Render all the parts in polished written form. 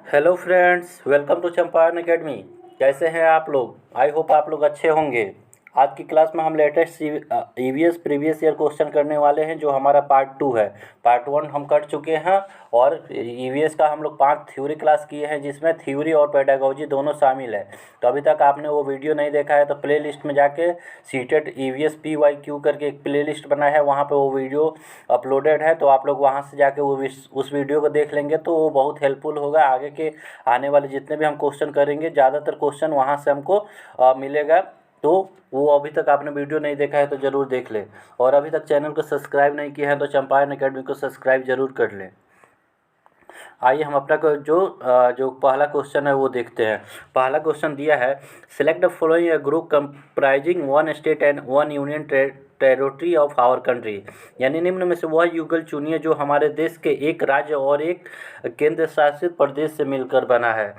Hello friends, welcome to Champaran academy. कैसे हैं आप लोग? आई होप आप लोग अच्छे होंगे। आज की क्लास में हम latest EVS previous year question करने वाले हैं, जो हमारा पार्ट 2 है। पार्ट 1 हम कर चुके हैं और ईवीएस का हम लोग 5 थ्योरी क्लास किए हैं, जिसमें थ्योरी और पेडागोजी दोनों शामिल है। तो अभी तक आपने वो वीडियो नहीं देखा है तो प्ले लिस्ट में जाके सीटेट ईवीएस PYQ करके एक प्ले लिस्ट बना है, वहाँ पर वो वीडियो अपलोडेड है। तो आप लोग वहाँ से जाके वो उस वीडियो को देख लेंगे तो वो बहुत हेल्पफुल होगा। आगे के आने वाले जितने भी हम क्वेश्चन करेंगे, ज़्यादातर क्वेश्चन वहाँ से हमको मिलेगा। तो वो अभी तक आपने वीडियो नहीं देखा है तो ज़रूर देख लें, और अभी तक चैनल को सब्सक्राइब नहीं किया है तो चंपारण एकेडमी को सब्सक्राइब जरूर कर लें। आइए हम अपना जो पहला क्वेश्चन है वो देखते हैं। पहला क्वेश्चन दिया है, select the following a group comprising one state and one union territory of our country. यानी निम्न में से वह युगल चुनिए जो हमारे देश के एक राज्य और एक केंद्र शासित प्रदेश से मिलकर बना है।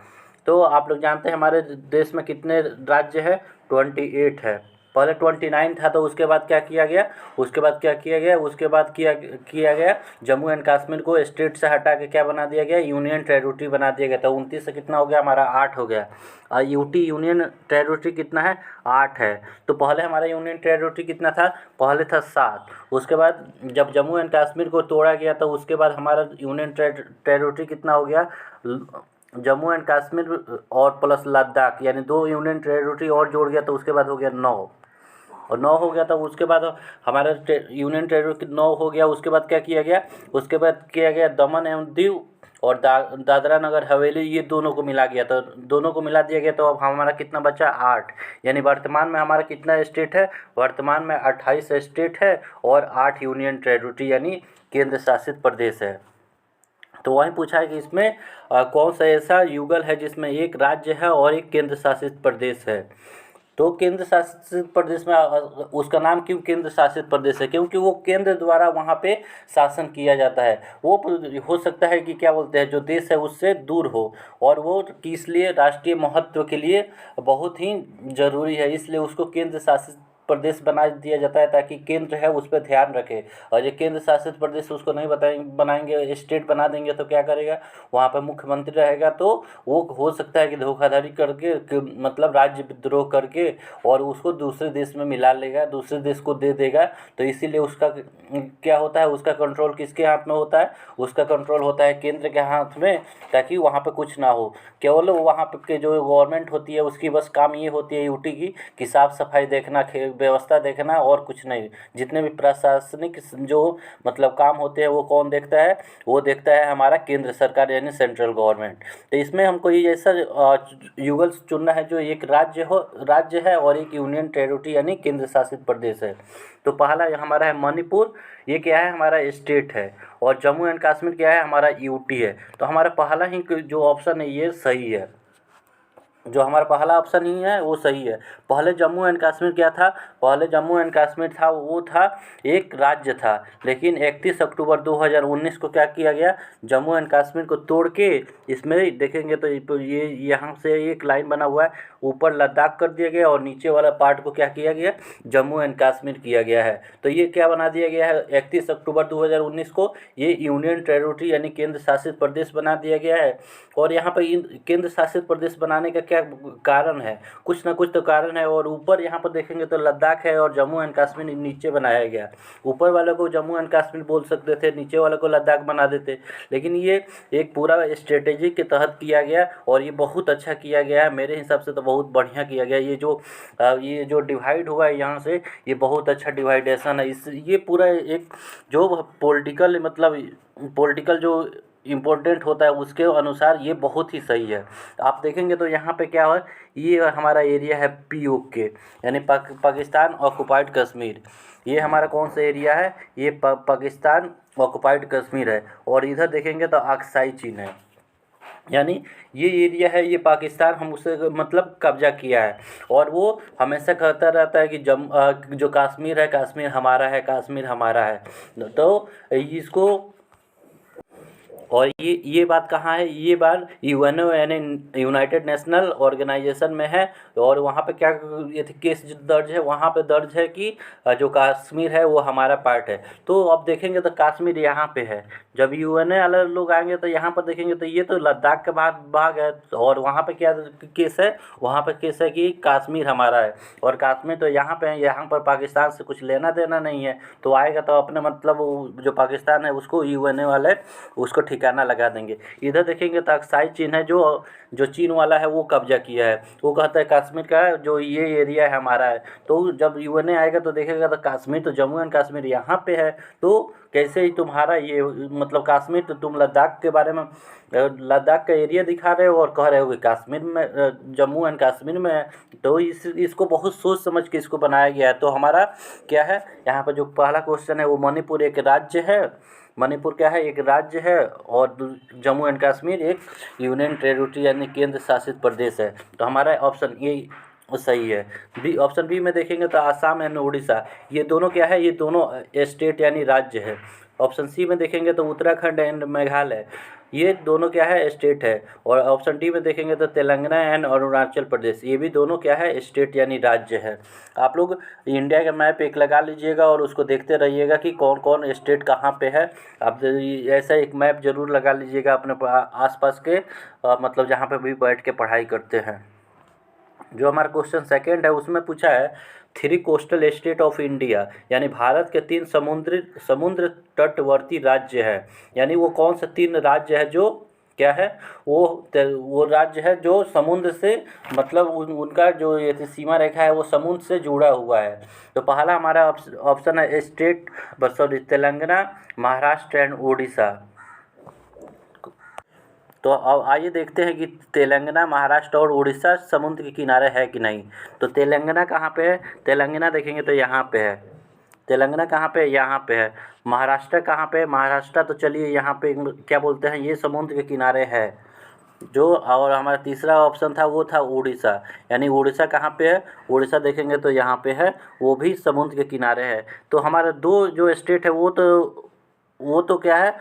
तो आप लोग जानते हैं हमारे देश में कितने राज्य है? 28 है। पहले 29 था, तो उसके बाद क्या किया गया? उसके बाद किया गया जम्मू एंड कश्मीर को स्टेट से हटा के क्या बना दिया गया? यूनियन टेरिटरी बना दिया गया। तो 29 से कितना हो गया हमारा? 8 हो गया। यूटी यूनियन टेरिटरी कितना है? 8 है। तो पहले हमारा यूनियन टेरिटरी कितना था? पहले था 7। उसके बाद जब जम्मू एंड कश्मीर को तोड़ा गया तो उसके बाद हमारा यूनियन टेरिटरी कितना हो गया? जम्मू एंड कश्मीर और प्लस लद्दाख, यानी 2 यूनियन टेरिटरी और जोड़ गया तो उसके बाद हो गया 9। और 9 हो गया तो उसके बाद हमारा यूनियन टेरिटरी 9 हो गया। उसके बाद क्या किया गया? उसके बाद किया गया दमन एवं दीव और दादरा नगर हवेली, ये दोनों को मिला गया। तो दोनों को मिला दिया गया तो अब हमारा कितना बचा? 8। यानी वर्तमान में हमारा कितना स्टेट है? वर्तमान में 28 स्टेट है और 8 यूनियन टेरिटरी यानी केंद्र शासित प्रदेश है। तो वही पूछा है कि इसमें कौन सा ऐसा युगल है जिसमें एक राज्य है और एक केंद्र शासित प्रदेश है। तो केंद्र शासित प्रदेश में उसका नाम क्यों केंद्र शासित प्रदेश है? क्योंकि वो केंद्र द्वारा वहाँ पे शासन किया जाता है। वो हो सकता है कि क्या बोलते हैं, जो देश है उससे दूर हो, और वो किस लिए? राष्ट्रीय महत्व के लिए बहुत ही ज़रूरी है, इसलिए उसको केंद्र शासित प्रदेश बना दिया जाता है, ताकि केंद्र है उस पर ध्यान रखे। और ये केंद्र शासित प्रदेश उसको नहीं बनाएंगे, स्टेट बना देंगे तो क्या करेगा? वहाँ पर मुख्यमंत्री रहेगा, तो वो हो सकता है कि धोखाधड़ी करके मतलब राज्य विद्रोह करके और उसको दूसरे देश में मिला लेगा, दूसरे देश को दे देगा। तो इसीलिए उसका क्या होता है? उसका कंट्रोल किसके हाथ में होता है? उसका कंट्रोल होता है केंद्र के हाथ में, ताकि वहाँ पे कुछ ना हो। केवल वहाँ पे के जो गवर्नमेंट होती है उसकी बस काम ये होती है यूटी की, कि साफ़ सफाई देखना, व्यवस्था देखना, और कुछ नहीं। जितने भी प्रशासनिक जो मतलब काम होते हैं वो कौन देखता है? वो देखता है हमारा केंद्र सरकार यानी सेंट्रल गवर्नमेंट। तो इसमें हमको ये ऐसा युगल चुनना है जो एक राज्य है और एक यूनियन टेरिटरी यानी केंद्र शासित प्रदेश है। तो पहला हमारा है मणिपुर, ये क्या है? हमारा स्टेट है। और जम्मू एंड कश्मीर क्या है? हमारा यूटी है। तो हमारा पहला ही जो ऑप्शन है ये सही है। जो हमारा पहला ऑप्शन ही है वो सही है। पहले जम्मू एंड कश्मीर क्या था? पहले जम्मू एंड कश्मीर था, वो था एक राज्य था। लेकिन 31 अक्टूबर 2019 को क्या किया गया? जम्मू एंड कश्मीर को तोड़ के इसमें देखेंगे तो ये यहाँ से एक लाइन बना हुआ है, ऊपर लद्दाख कर दिया गया और नीचे वाला पार्ट को क्या किया गया? जम्मू एंड कश्मीर किया गया है। तो ये क्या बना दिया गया है? 31 अक्टूबर 2019 को ये यूनियन टेरिटरी यानी केंद्र शासित प्रदेश बना दिया गया है। और यहाँ पर केंद्र शासित प्रदेश बनाने का क्या कारण है? कुछ ना कुछ तो कारण है। और ऊपर यहाँ पर देखेंगे तो लद्दाख है और जम्मू एंड कश्मीर नीचे बनाया गया। ऊपर वाले को जम्मू एंड कश्मीर बोल सकते थे, नीचे वाले को लद्दाख बना देते, लेकिन ये एक पूरा स्ट्रेटेजी के तहत किया गया और ये बहुत अच्छा किया गया है। मेरे हिसाब से तो बहुत बढ़िया किया गया। ये जो डिवाइड हुआ है यहाँ से, ये बहुत अच्छा डिवाइडेशन है। ये पूरा एक जो पॉलिटिकल जो इम्पोर्टेंट होता है उसके अनुसार ये बहुत ही सही है। आप देखेंगे तो यहाँ पे क्या है? ये हमारा एरिया है POK यानी पाकिस्तान ऑक्युपाइड कश्मीर। ये हमारा कौन सा एरिया है? ये पाकिस्तान ऑक्युपाइड कश्मीर है। और इधर देखेंगे तो अक्साई चीन है, यानी ये एरिया है, ये पाकिस्तान हम उसे मतलब कब्जा किया है। और वो हमेशा कहता रहता है कि जो कश्मीर है, कश्मीर हमारा है, कश्मीर हमारा है। तो इसको और ये बात कहाँ है, ये बात यूएनओ यानी यूनाइटेड नेशनल ऑर्गेनाइजेशन में है। और वहाँ पे क्या ये केस जो दर्ज है, वहाँ पे दर्ज है कि जो कश्मीर है वो हमारा पार्ट है। तो अब देखेंगे तो कश्मीर यहाँ पे है। जब यूएनए वाले लोग आएंगे तो यहाँ पर देखेंगे तो ये तो लद्दाख के भाग है। और वहाँ पे क्या केस है, वहाँ पे केस है कि कश्मीर हमारा है और कश्मीर तो यहाँ पे है, यहाँ पर पाकिस्तान से कुछ लेना देना नहीं है। तो आएगा तो अपने मतलब जो पाकिस्तान है उसको यूएनए वाले उसको ठिकाना लगा देंगे। इधर देखेंगे तो अक्साई चीन है, जो चीन वाला है वो कब्जा किया है। वो कहता है कश्मीर का जो ये एरिया है हमारा है। तो जब यूएनए आएगा तो देखेगा तो कश्मीर तो जम्मू एंड कश्मीर यहाँ पे है। तो कैसे ही तुम्हारा ये मतलब कश्मीर, तो तुम लद्दाख के बारे में लद्दाख का एरिया दिखा रहे हो और कह रहे हो कि कश्मीर में जम्मू एंड कश्मीर में है। तो इसको बहुत सोच समझ के इसको बनाया गया है। तो हमारा क्या है यहाँ पर जो पहला क्वेश्चन है वो मणिपुर एक राज्य है। मणिपुर क्या है, एक राज्य है। और जम्मू एंड कश्मीर एक यूनियन टेरिटरी यानी केंद्र शासित प्रदेश है। तो हमारा ऑप्शन ये सही है। बी, ऑप्शन बी में देखेंगे तो आसाम एंड उड़ीसा, ये दोनों क्या है, ये दोनों स्टेट यानी राज्य है। ऑप्शन सी में देखेंगे तो उत्तराखंड एंड मेघालय, ये दोनों क्या है, स्टेट है। और ऑप्शन डी में देखेंगे तो तेलंगाना एंड अरुणाचल प्रदेश, ये भी दोनों क्या है, स्टेट यानी राज्य है। आप लोग इंडिया का मैप एक लगा लीजिएगा और उसको देखते रहिएगा कि कौन कौन स्टेट कहाँ पे है। आप ऐसा एक मैप ज़रूर लगा लीजिएगा अपने आसपास के मतलब जहाँ पे भी बैठ के पढ़ाई करते हैं। जो हमारा क्वेश्चन सेकंड है उसमें पूछा है 3 कोस्टल स्टेट ऑफ इंडिया, यानी भारत के 3 समुद्र तटवर्ती राज्य है। यानी वो कौन से 3 राज्य है जो क्या है, वो राज्य है जो समुद्र से मतलब उनका जो ये सीमा रेखा है वो समुद्र से जुड़ा हुआ है। तो पहला हमारा ऑप्शन है state sorry Telangana, Maharashtra and Orissa. तो अब आइए देखते हैं कि तेलंगाना, महाराष्ट्र और उड़ीसा समुद्र के किनारे है कि नहीं। तो तेलंगाना कहाँ पे है, तेलंगाना देखेंगे तो यहाँ पे है। तेलंगाना कहाँ पे है, यहाँ पे है। महाराष्ट्र कहाँ पे है, महाराष्ट्र तो चलिए यहाँ पे क्या बोलते हैं, ये समुद्र के किनारे है जो। और हमारा तीसरा ऑप्शन था वो था उड़ीसा, यानी उड़ीसा कहाँ पे है, उड़ीसा देखेंगे तो यहाँ पे है, वो भी समुद्र के किनारे है। तो हमारे दो जो स्टेट है वो तो क्या है,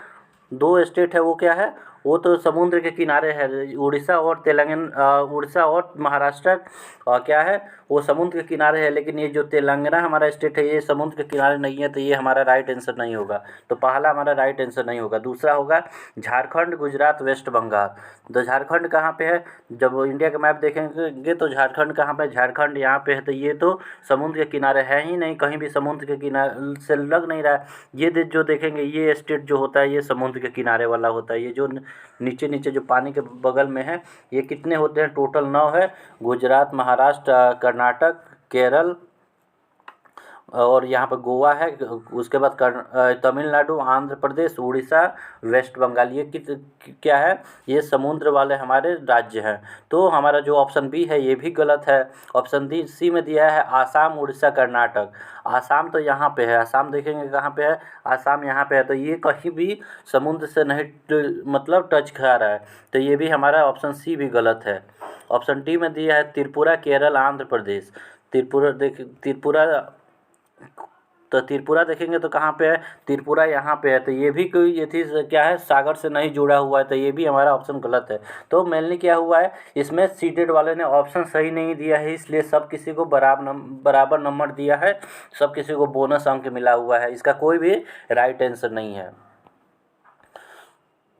2 स्टेट है वो क्या है, वो तो समुद्र के किनारे है। उड़ीसा और तेलंगाना, उड़ीसा और महाराष्ट्र क्या है, वो समुद्र के किनारे है। लेकिन ये जो तेलंगाना हमारा स्टेट है ये समुद्र के किनारे नहीं है। तो ये हमारा राइट आंसर नहीं होगा। तो पहला हमारा राइट आंसर नहीं होगा। दूसरा होगा झारखंड, गुजरात, वेस्ट बंगाल। तो झारखंड कहाँ पे है, जब इंडिया का मैप देखेंगे तो झारखंड कहाँ पे, झारखंड यहाँ पे है। तो ये तो समुद्र के किनारे है ही नहीं, कहीं भी समुद्र के किनारे से लग नहीं रहा है। ये जो देखेंगे ये स्टेट जो होता है ये समुद्र के किनारे वाला होता है। ये जो नीचे नीचे जो पानी के बगल में है ये कितने होते हैं, टोटल 9 है। गुजरात, महाराष्ट्र, कर्नाटक, केरल और यहाँ पर गोवा है। उसके बाद तमिलनाडु, आंध्र प्रदेश, उड़ीसा, वेस्ट बंगाल, ये क्या है, ये समुद्र वाले हमारे राज्य हैं। तो हमारा जो ऑप्शन बी है ये भी गलत है। ऑप्शन डी सी में दिया है आसाम, उड़ीसा, कर्नाटक। आसाम तो यहाँ पे है, आसाम देखेंगे कहाँ पे है, आसाम यहाँ पे है। तो ये कहीं भी समुद्र से नहीं मतलब टच कर रहा है। तो ये भी हमारा ऑप्शन सी भी गलत है। ऑप्शन डी में दिया है त्रिपुरा, केरल, आंध्र प्रदेश। त्रिपुरा देखेंगे तो कहाँ पे है, त्रिपुरा यहाँ पे है। तो ये भी कोई ये थी क्या है, सागर से नहीं जुड़ा हुआ है। तो ये भी हमारा ऑप्शन गलत है। तो मेनली क्या हुआ है, इसमें सीटेड वाले ने ऑप्शन सही नहीं दिया है, इसलिए सब किसी को बराबर नंबर दिया है, सब किसी को बोनस अंक मिला हुआ है। इसका कोई भी राइट आंसर नहीं है।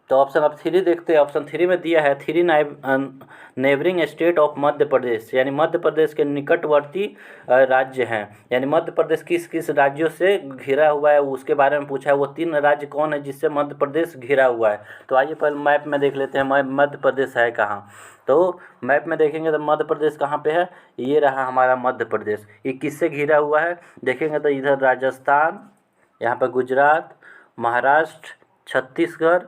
तो ऑप्शन अब 3 देखते हैं। ऑप्शन 3 में दिया है 3 neighbouring state of Madhya Pradesh, यानी मध्य प्रदेश के निकटवर्ती राज्य हैं। यानी मध्य प्रदेश किस किस राज्यों से घिरा हुआ है उसके बारे में पूछा है। वो 3 राज्य कौन है जिससे मध्य प्रदेश घिरा हुआ है। तो आइए पहले मैप में देख लेते हैं मध्य प्रदेश है कहाँ। तो मैप में देखेंगे तो मध्य प्रदेश कहाँ पे है, ये रहा हमारा मध्य प्रदेश। ये किससे घिरा हुआ है, देखेंगे तो इधर राजस्थान, यहाँ पर गुजरात, महाराष्ट्र, छत्तीसगढ़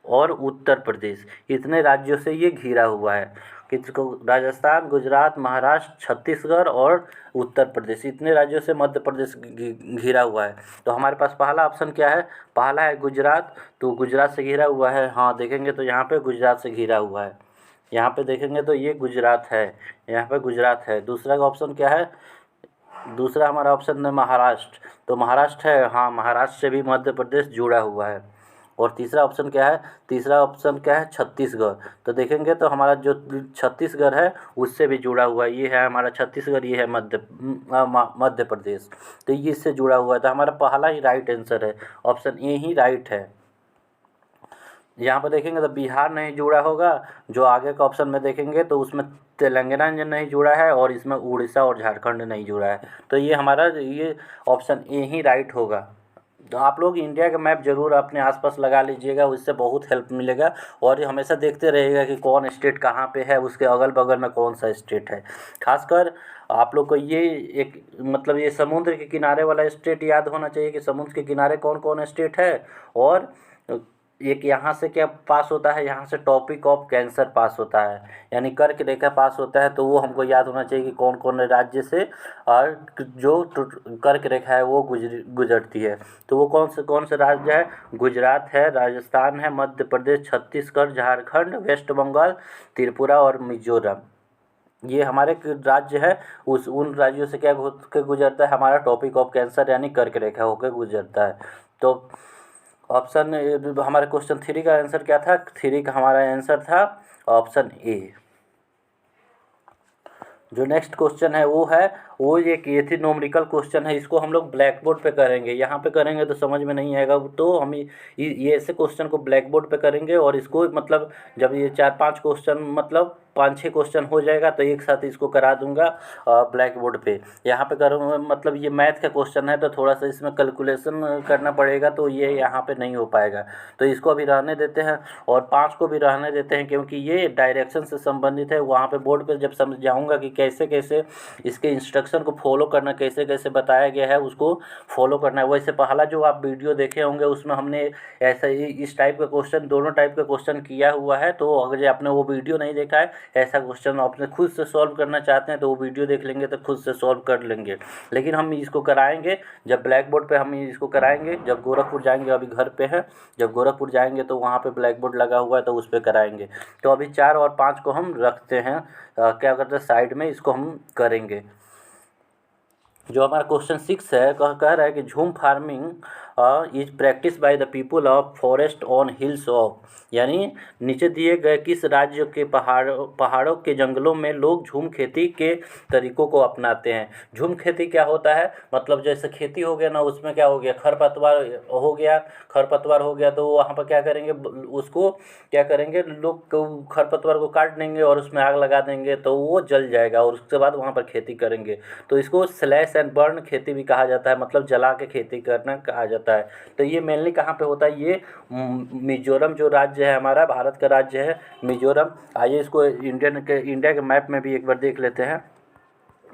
और उत्तर प्रदेश, इतने राज्यों से ये घिरा हुआ है। किसको, राजस्थान, गुजरात, महाराष्ट्र, छत्तीसगढ़ और उत्तर प्रदेश, इतने राज्यों से मध्य प्रदेश घिरा हुआ है। तो हमारे पास पहला ऑप्शन क्या है, पहला है गुजरात। तो गुजरात से घिरा हुआ है, हाँ देखेंगे तो यहाँ पे गुजरात से घिरा हुआ है। यहाँ पे देखेंगे तो ये गुजरात है, यहाँ पे गुजरात है। दूसरा का ऑप्शन क्या है, दूसरा हमारा ऑप्शन है महाराष्ट्र। तो महाराष्ट्र है, हाँ महाराष्ट्र से भी मध्य प्रदेश जुड़ा हुआ है। और तीसरा ऑप्शन क्या है, तीसरा ऑप्शन क्या है, छत्तीसगढ़। तो देखेंगे तो हमारा जो छत्तीसगढ़ है उससे भी जुड़ा हुआ है, ये है हमारा छत्तीसगढ़, ये है मध्य प्रदेश, तो ये इससे जुड़ा हुआ है। तो हमारा पहला ही राइट आंसर है, ऑप्शन ए ही राइट है। यहाँ पर देखेंगे तो बिहार नहीं जुड़ा होगा, जो आगे का ऑप्शन में देखेंगे तो उसमें तेलंगाना नहीं जुड़ा है और इसमें उड़ीसा और झारखंड नहीं जुड़ा है। तो ये हमारा ये ऑप्शन ए ही राइट होगा। तो आप लोग इंडिया का मैप ज़रूर अपने आसपास लगा लीजिएगा, उससे बहुत हेल्प मिलेगा। और ये हमेशा देखते रहिएगा कि कौन स्टेट कहाँ पे है, उसके अगल बगल में कौन सा स्टेट है। खासकर आप लोग को ये एक मतलब ये समुद्र के किनारे वाला स्टेट याद होना चाहिए कि समुद्र के किनारे कौन कौन स्टेट है। और एक यहाँ से क्या पास होता है, यहाँ से टॉपिक ऑफ कैंसर पास होता है, यानी कर्क रेखा पास होता है। तो वो हमको याद होना चाहिए कि कौन कौन राज्य से और जो कर्क रेखा है वो गुजरती है। तो वो कौन से राज्य है, गुजरात है, राजस्थान है, मध्य प्रदेश, छत्तीसगढ़, झारखंड, वेस्ट बंगाल, त्रिपुरा और मिजोरम। ये हमारे राज्य है, उन राज्यों से क्या होकर गुजरता है, हमारा टॉपिक ऑफ कैंसर यानी कर्क रेखा होकर गुजरता है। तो ऑप्शन हमारे क्वेश्चन 3 का आंसर क्या था, 3 का हमारा आंसर था ऑप्शन ए। जो नेक्स्ट क्वेश्चन है वो एक ये थी न्यूमेरिकल क्वेश्चन है, इसको हम लोग ब्लैक बोर्ड पे करेंगे। यहाँ पे करेंगे तो समझ में नहीं आएगा, तो हम ये ऐसे क्वेश्चन को ब्लैक बोर्ड पे करेंगे। और इसको मतलब जब ये 4-5 क्वेश्चन मतलब 5-6 क्वेश्चन हो जाएगा तो एक साथ इसको करा दूंगा ब्लैक बोर्ड पे। यहाँ पे करूँगा मतलब ये मैथ का क्वेश्चन है तो थोड़ा सा इसमें कैलकुलेशन करना पड़ेगा, तो ये यहाँ पे नहीं हो पाएगा। तो इसको अभी रहने देते हैं और 5 को भी रहने देते हैं, क्योंकि ये डायरेक्शन से संबंधित है। वहाँ पे बोर्ड पे जब समझाऊंगा कि कैसे कैसे इसके इंस्ट्रक्शन को फॉलो करना, कैसे कैसे बताया गया है उसको फॉलो करना है। वैसे पहला जो आप वीडियो देखे होंगे उसमें हमने ऐसा ही इस टाइप का क्वेश्चन, दोनों टाइप का क्वेश्चन किया हुआ है। तो अगर आपने वो वीडियो नहीं देखा है, ऐसा क्वेश्चन आपने खुद से सॉल्व करना चाहते हैं तो वो वीडियो देख लेंगे तो खुद से सॉल्व कर लेंगे। लेकिन हम इसको कराएंगे जब ब्लैक बोर्ड पे, हम इसको कराएंगे जब गोरखपुर जाएंगे। अभी घर पे है, जब गोरखपुर जाएंगे तो वहाँ पे ब्लैक बोर्ड लगा हुआ है तो उस पर कराएंगे। तो अभी 4 और 5 को हम रखते हैं क्या करते हैं साइड में, इसको हम करेंगे। जो हमारा क्वेश्चन 6 है कह रहा है कि झूम farming is practice by the people of forest on hills of, यानी नीचे दिए गए किस राज्य के पहाड़ों के जंगलों में लोग झूम खेती के तरीकों को अपनाते हैं। झूम खेती क्या होता है, मतलब जैसे खेती हो गया ना, उसमें क्या हो गया, खरपतवार हो गया तो वहाँ पर क्या करेंगे, उसको क्या करेंगे लोग, खरपतवार को काट देंगे और उसमें आग लगा देंगे तो वो जल जाएगा और उसके बाद वहाँ पर खेती करेंगे। तो इसको स्लैश एंड बर्न खेती भी कहा जाता है, मतलब जला के खेती करना कहा जाता है। तो ये मेनली कहाँ पे होता है, ये मिजोरम जो राज्य है हमारा, भारत का राज्य है मिजोरम। आइए इसको इंडिया के मैप में भी एक बार देख लेते हैं,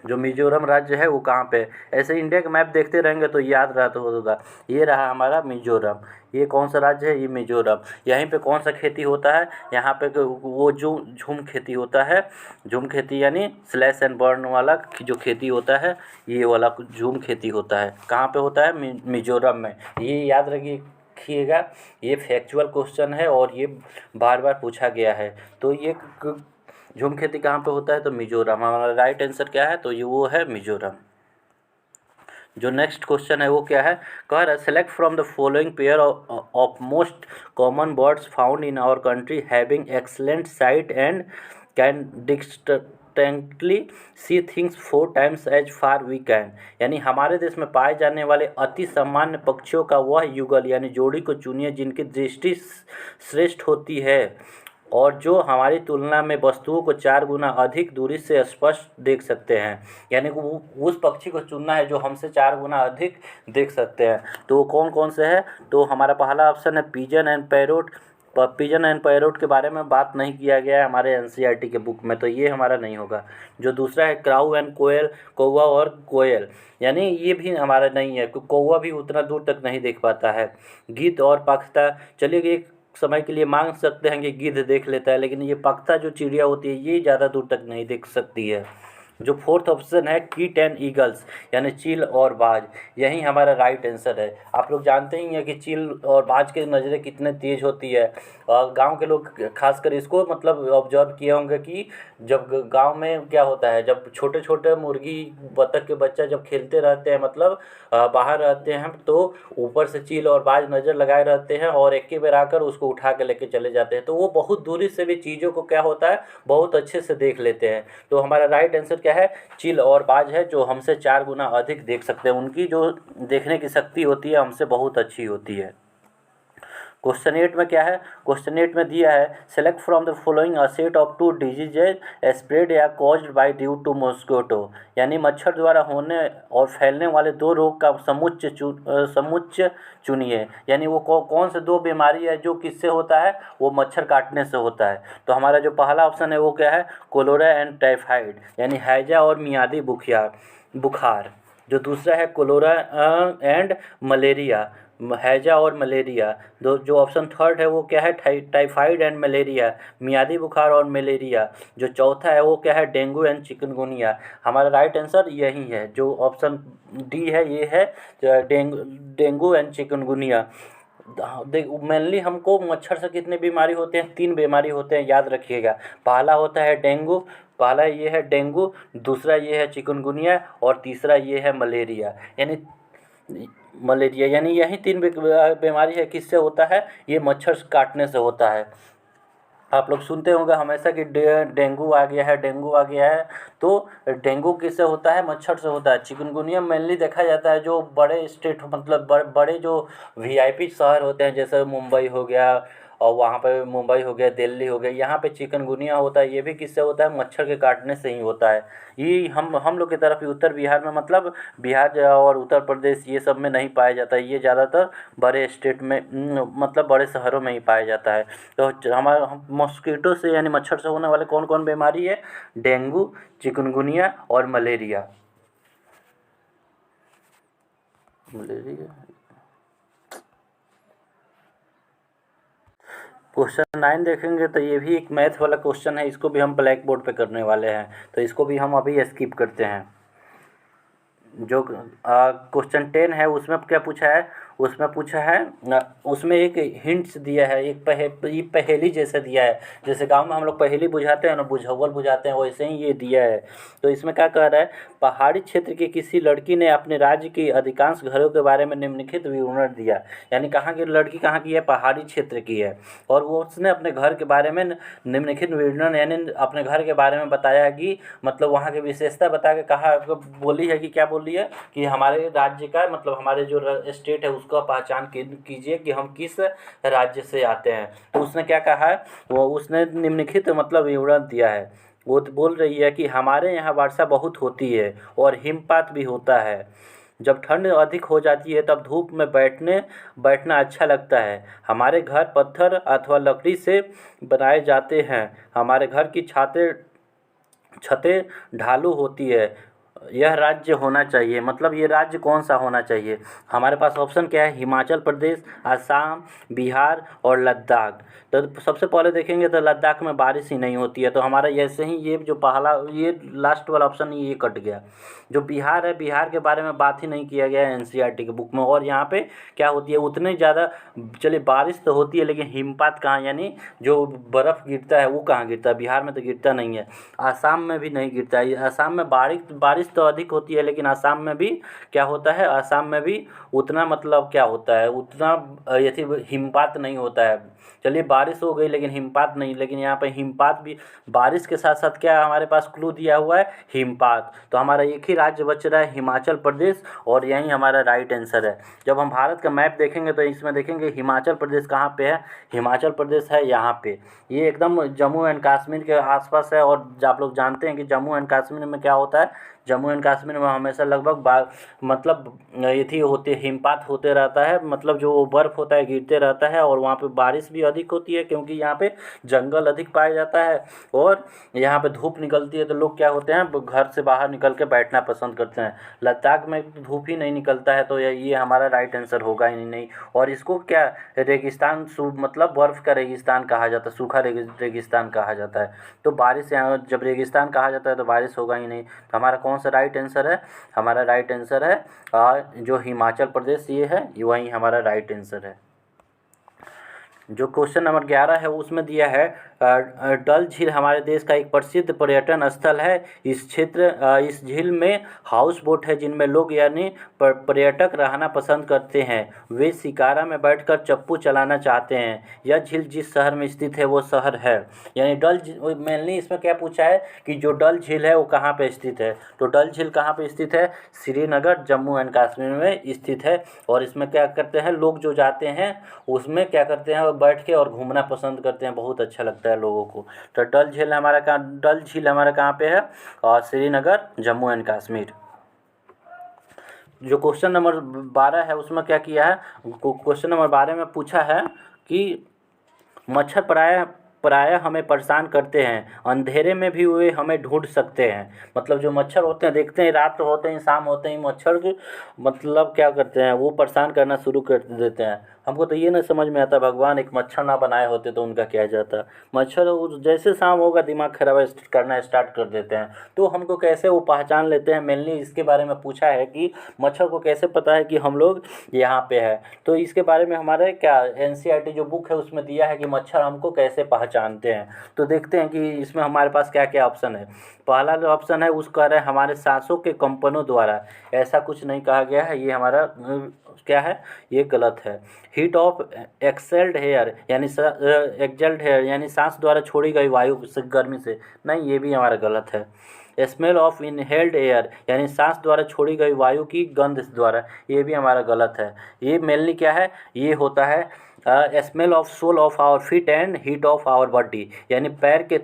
जो मिजोरम राज्य है वो कहाँ पे है। ऐसे इंडिया का मैप देखते रहेंगे तो याद रहता होगा। ये रहा हमारा मिजोरम, ये कौन सा राज्य है, ये मिजोरम। यहीं पे कौन सा खेती होता है, यहाँ पे वो जो झूम खेती होता है, झूम खेती यानी स्लैश एंड बर्न वाला जो खेती होता है, ये वाला झूम खेती होता है। कहाँ पे होता है, मिजोरम में। ये याद रखिएगा, ये फैक्चुअल क्वेश्चन है और ये बार बार पूछा गया है। तो ये झूम खेती कहाँ पे होता है, तो मिजोरम। हमारा राइट आंसर क्या है, तो ये वो है मिजोरम। जो नेक्स्ट क्वेश्चन है वो क्या है, कह रहा है select from the following pair of most common birds found in our country having excellent sight and can distinctly see things 4 times as far we can, यानी हमारे देश में पाए जाने वाले अति सामान्य पक्षियों का वह युगल यानी जोड़ी को चुनिए जिनकी दृष्टि श्रेष्ठ होती है और जो हमारी तुलना में वस्तुओं को 4 गुना अधिक दूरी से स्पष्ट देख सकते हैं। यानी उस पक्षी को चुनना है जो हमसे 4 गुना अधिक देख सकते हैं। तो वो कौन कौन से है, तो हमारा पहला ऑप्शन है pigeon and parrot. Pigeon and parrot के बारे में बात नहीं किया गया है हमारे एनसीईआरटी के बुक में, तो ये हमारा नहीं होगा। जो दूसरा है क्राउ एंड कोयल, कौवा और कोयल, यानी ये भी हमारा नहीं है, कौवा भी उतना दूर तक नहीं देख पाता है। गिद्ध और पख्ता, चलिए एक समय के लिए मांग सकते हैं कि गिद्ध देख लेता है, लेकिन ये पख्ता जो चिड़िया होती है ये ज़्यादा दूर तक नहीं देख सकती है। जो फोर्थ ऑप्शन है कीट एंड ईगल्स, यानी चील और बाज, यही हमारा राइट आंसर है। आप लोग जानते ही हैं कि चील और बाज की नज़रें कितने तेज़ होती है, और गांव के लोग खासकर इसको मतलब ऑब्जर्व किए होंगे कि जब गांव में क्या होता है, जब छोटे छोटे मुर्गी बतख के बच्चा जब खेलते रहते हैं, मतलब बाहर रहते हैं, तो ऊपर से चील और बाज नज़र लगाए रहते हैं और एक ही बार आकर उसको उठा के लेके चले जाते हैं, तो वो बहुत दूरी से भी चीज़ों को क्या होता है बहुत अच्छे से देख लेते हैं। तो हमारा राइट आंसर क्या है, चील और बाज है, जो हमसे 4 गुना अधिक देख सकते हैं। उनकी जो देखने की शक्ति होती है हमसे बहुत अच्छी होती है। क्वेश्चन 8 में क्या है, क्वेश्चन 8 में दिया है select from the following a set of 2 diseases spread या caused by due to mosquito, यानी मच्छर द्वारा होने और फैलने वाले 2 रोग का समुच्चय चुनिए, यानी वो कौन से 2 बीमारी है जो किससे होता है, वो मच्छर काटने से होता है। तो हमारा जो पहला ऑप्शन है वो क्या है, कोलेरा एंड टाइफाइड, यानी हैजा और मियादी बुखार। जो दूसरा है कोलेरा एंड मलेरिया, हैजा और मलेरिया। दो जो ऑप्शन थर्ड है वो क्या है, टाइफाइड एंड मलेरिया, मियादी बुखार और मलेरिया। जो चौथा है वो क्या है, डेंगू एंड चिकनगुनिया। हमारा राइट आंसर यही है, जो ऑप्शन डी है ये है, डेंगू एंड चिकनगुनिया। मेनली हमको मच्छर से कितने बीमारी होते हैं, 3 बीमारी होते हैं, याद रखिएगा। पहला होता है डेंगू, पहला ये है डेंगू, दूसरा ये है चिकनगुनिया और तीसरा ये है मलेरिया। यानी यही 3 बीमारी है, किससे होता है, ये मच्छर काटने से होता है। आप लोग सुनते होंगे हमेशा कि डेंगू आ गया है, डेंगू आ गया है, तो डेंगू किससे होता है, मच्छर से होता है। चिकनगुनिया मेनली देखा जाता है जो बड़े स्टेट मतलब बड़े जो वीआईपी शहर होते हैं, जैसे मुंबई हो गया, और वहाँ पे मुंबई हो गया, दिल्ली हो गया, यहाँ पे चिकनगुनिया होता है, ये भी किससे होता है, मच्छर के काटने से ही होता है। ये हम लोग की तरफ उत्तर बिहार में, मतलब बिहार और उत्तर प्रदेश ये सब में नहीं पाया जाता है, ये ज़्यादातर बड़े स्टेट में मतलब बड़े शहरों में ही पाया जाता है। तो हमारा मॉस्किटो से यानी मच्छर से होने वाले कौन कौन बीमारी है, डेंगू, चिकनगुनिया और मलेरिया। क्वेश्चन 9 देखेंगे तो ये भी एक मैथ वाला क्वेश्चन है, इसको भी हम ब्लैक बोर्ड पे करने वाले हैं, तो इसको भी हम अभी स्किप करते हैं। जो क्वेश्चन 10 है उसमें क्या पूछा है, उसमें एक हिंट्स दिया है, एक पहेली जैसे दिया है, जैसे गांव में हम लोग पहेली बुझाते हैं ना, बुझावल बुझाते हैं, वैसे ही ये दिया है। तो इसमें क्या कह रहा है, पहाड़ी क्षेत्र की किसी लड़की ने अपने राज्य की अधिकांश घरों के बारे में निम्नलिखित विवरण दिया, यानी कहाँ की लड़की कहाँ की है, पहाड़ी क्षेत्र की है, और वो उसने अपने घर के बारे में निम्नलिखित विवरण यानी अपने घर के बारे में बताया कि मतलब वहाँ की विशेषता बता के कहा, बोली है कि क्या बोली है कि हमारे राज्य का मतलब हमारे जो स्टेट है उसका पहचान कीजिए कि हम किस राज्य से आते हैं। तो उसने क्या कहा है, वो उसने निम्नलिखित मतलब विवरण दिया है। वो बोल रही है कि हमारे यहाँ वर्षा बहुत होती है और हिमपात भी होता है। जब ठंड अधिक हो जाती है तब धूप में बैठना अच्छा लगता है। हमारे घर पत्थर अथवा लकड़ी से बनाए जाते हैं। हमारे घर की छतें ढालू होती है। यह राज्य होना चाहिए, मतलब ये राज्य कौन सा होना चाहिए। हमारे पास ऑप्शन क्या है, हिमाचल प्रदेश, असम, बिहार और लद्दाख। तो सबसे पहले देखेंगे तो लद्दाख में बारिश ही नहीं होती है, तो हमारा ऐसे ही ये जो पहला ये लास्ट वाला ऑप्शन ये कट गया। जो बिहार है, बिहार के बारे में बात ही नहीं किया गया है एनसीईआरटी के बुक में, और यहाँ पे क्या होती है उतनी ज़्यादा, चलिए बारिश तो होती है लेकिन हिमपात कहाँ, यानी जो बर्फ़ गिरता है वो कहाँ गिरता है, बिहार में तो गिरता नहीं है। आसाम में भी नहीं गिरता है। आसाम में बारिश तो अधिक होती है लेकिन आसाम में भी क्या होता है, आसाम में भी उतना मतलब क्या होता है, उतना यदि हिमपात नहीं होता है। चलिए बारिश हो गई लेकिन हिमपात नहीं, लेकिन यहाँ पे हिमपात भी, बारिश के साथ साथ क्या हमारे पास क्लू दिया हुआ है, हिमपात। तो हमारा एक ही राज्य बच रहा है, हिमाचल प्रदेश, और यही हमारा राइट आंसर है। जब हम भारत का मैप देखेंगे तो इसमें देखेंगे हिमाचल प्रदेश कहाँ पे है, हिमाचल प्रदेश है यहाँ पे, ये एकदम जम्मू एंड कश्मीर के आसपास है। और आप लोग जानते हैं कि जम्मू एंड कश्मीर में क्या होता है, जम्मू एंड कश्मीर में हमेशा लगभग मतलब ये थी होते हिमपात होते रहता है, मतलब जो बर्फ़ होता है गिरते रहता है, और वहाँ पे बारिश भी अधिक होती है क्योंकि यहाँ पे जंगल अधिक पाया जाता है और यहाँ पे धूप निकलती है, तो लोग क्या होते हैं घर से बाहर निकल के बैठना पसंद करते हैं। लद्दाख में धूप ही नहीं निकलता है, तो ये हमारा राइट आंसर होगा ही नहीं। और इसको क्या रेगिस्तान मतलब बर्फ़ का रेगिस्तान कहा जाता है, सूखा रेगिस्तान कहा जाता है। तो बारिश यहाँ जब रेगिस्तान कहा जाता है तो बारिश होगा ही नहीं। तो हमारा कौन सा राइट आंसर है? हमारा राइट आंसर है जो हिमाचल प्रदेश ये है, वही हमारा राइट आंसर है। जो क्वेश्चन नंबर 11 है उसमें दिया है डल झील हमारे देश का एक प्रसिद्ध पर्यटन स्थल है। इस झील में हाउस बोट है जिनमें लोग यानी पर्यटक रहना पसंद करते हैं। वे शिकारा में बैठकर चप्पू चलाना चाहते हैं। यह झील जिस शहर में स्थित है वो शहर है, यानी मेनली इसमें क्या पूछा है कि जो डल झील है वो कहाँ पे स्थित है। तो डल झील कहाँ पे स्थित है? श्रीनगर जम्मू एंड कश्मीर में स्थित है। और इसमें क्या करते हैं लोग जो जाते हैं उसमें क्या करते हैं बैठ के और घूमना पसंद करते हैं, बहुत अच्छा लगता है लोगों को। तो डल झील हमारा कहाँ पे है? और श्रीनगर जम्मू एंड कश्मीर। जो क्वेश्चन नंबर 12 है उसमें क्या किया है? क्वेश्चन नंबर 12 में पूछा है कि मच्छर प्रायः हमें परेशान करते हैं, अंधेरे में भी वे हमें ढूंढ सकते हैं। मतलब जो मच्छर होते हैं, देखते हैं रात होते ही शाम होते ही मच्छर के मतलब क्या करते हैं वो परेशान करना शुरू कर देते हैं। हमको तो ये नहीं समझ में आता भगवान एक मच्छर ना बनाए होते तो उनका क्या जाता। मच्छर जैसे शाम होगा दिमाग खराब करना स्टार्ट कर देते हैं। तो हमको कैसे वो पहचान लेते हैं, मेनली इसके बारे में पूछा है कि मच्छर को कैसे पता है कि हम लोग यहाँ पे है। तो इसके बारे में हमारे क्या NCERT जो बुक है उसमें दिया है कि मच्छर हमको कैसे पहचानते हैं। तो देखते हैं कि इसमें हमारे पास क्या क्या ऑप्शन है। पहला जो ऑप्शन है उसका है हमारे सांसों के कंपनों द्वारा, ऐसा कुछ नहीं कहा गया है, ये हमारा क्या है, ये गलत है। हीट ऑफ एक्सेल्ड हेयर यानी एक्सल्ड हेयर यानी सांस द्वारा छोड़ी गई वायु से गर्मी से, नहीं ये भी हमारा गलत है। स्मेल ऑफ इनहेल्ड एयर यानी सांस द्वारा छोड़ी गई वायु की गंध द्वारा, ये भी हमारा गलत है। ये मेनली क्या है, ये होता है smell of sole of our feet and heat of our body यानी पैर के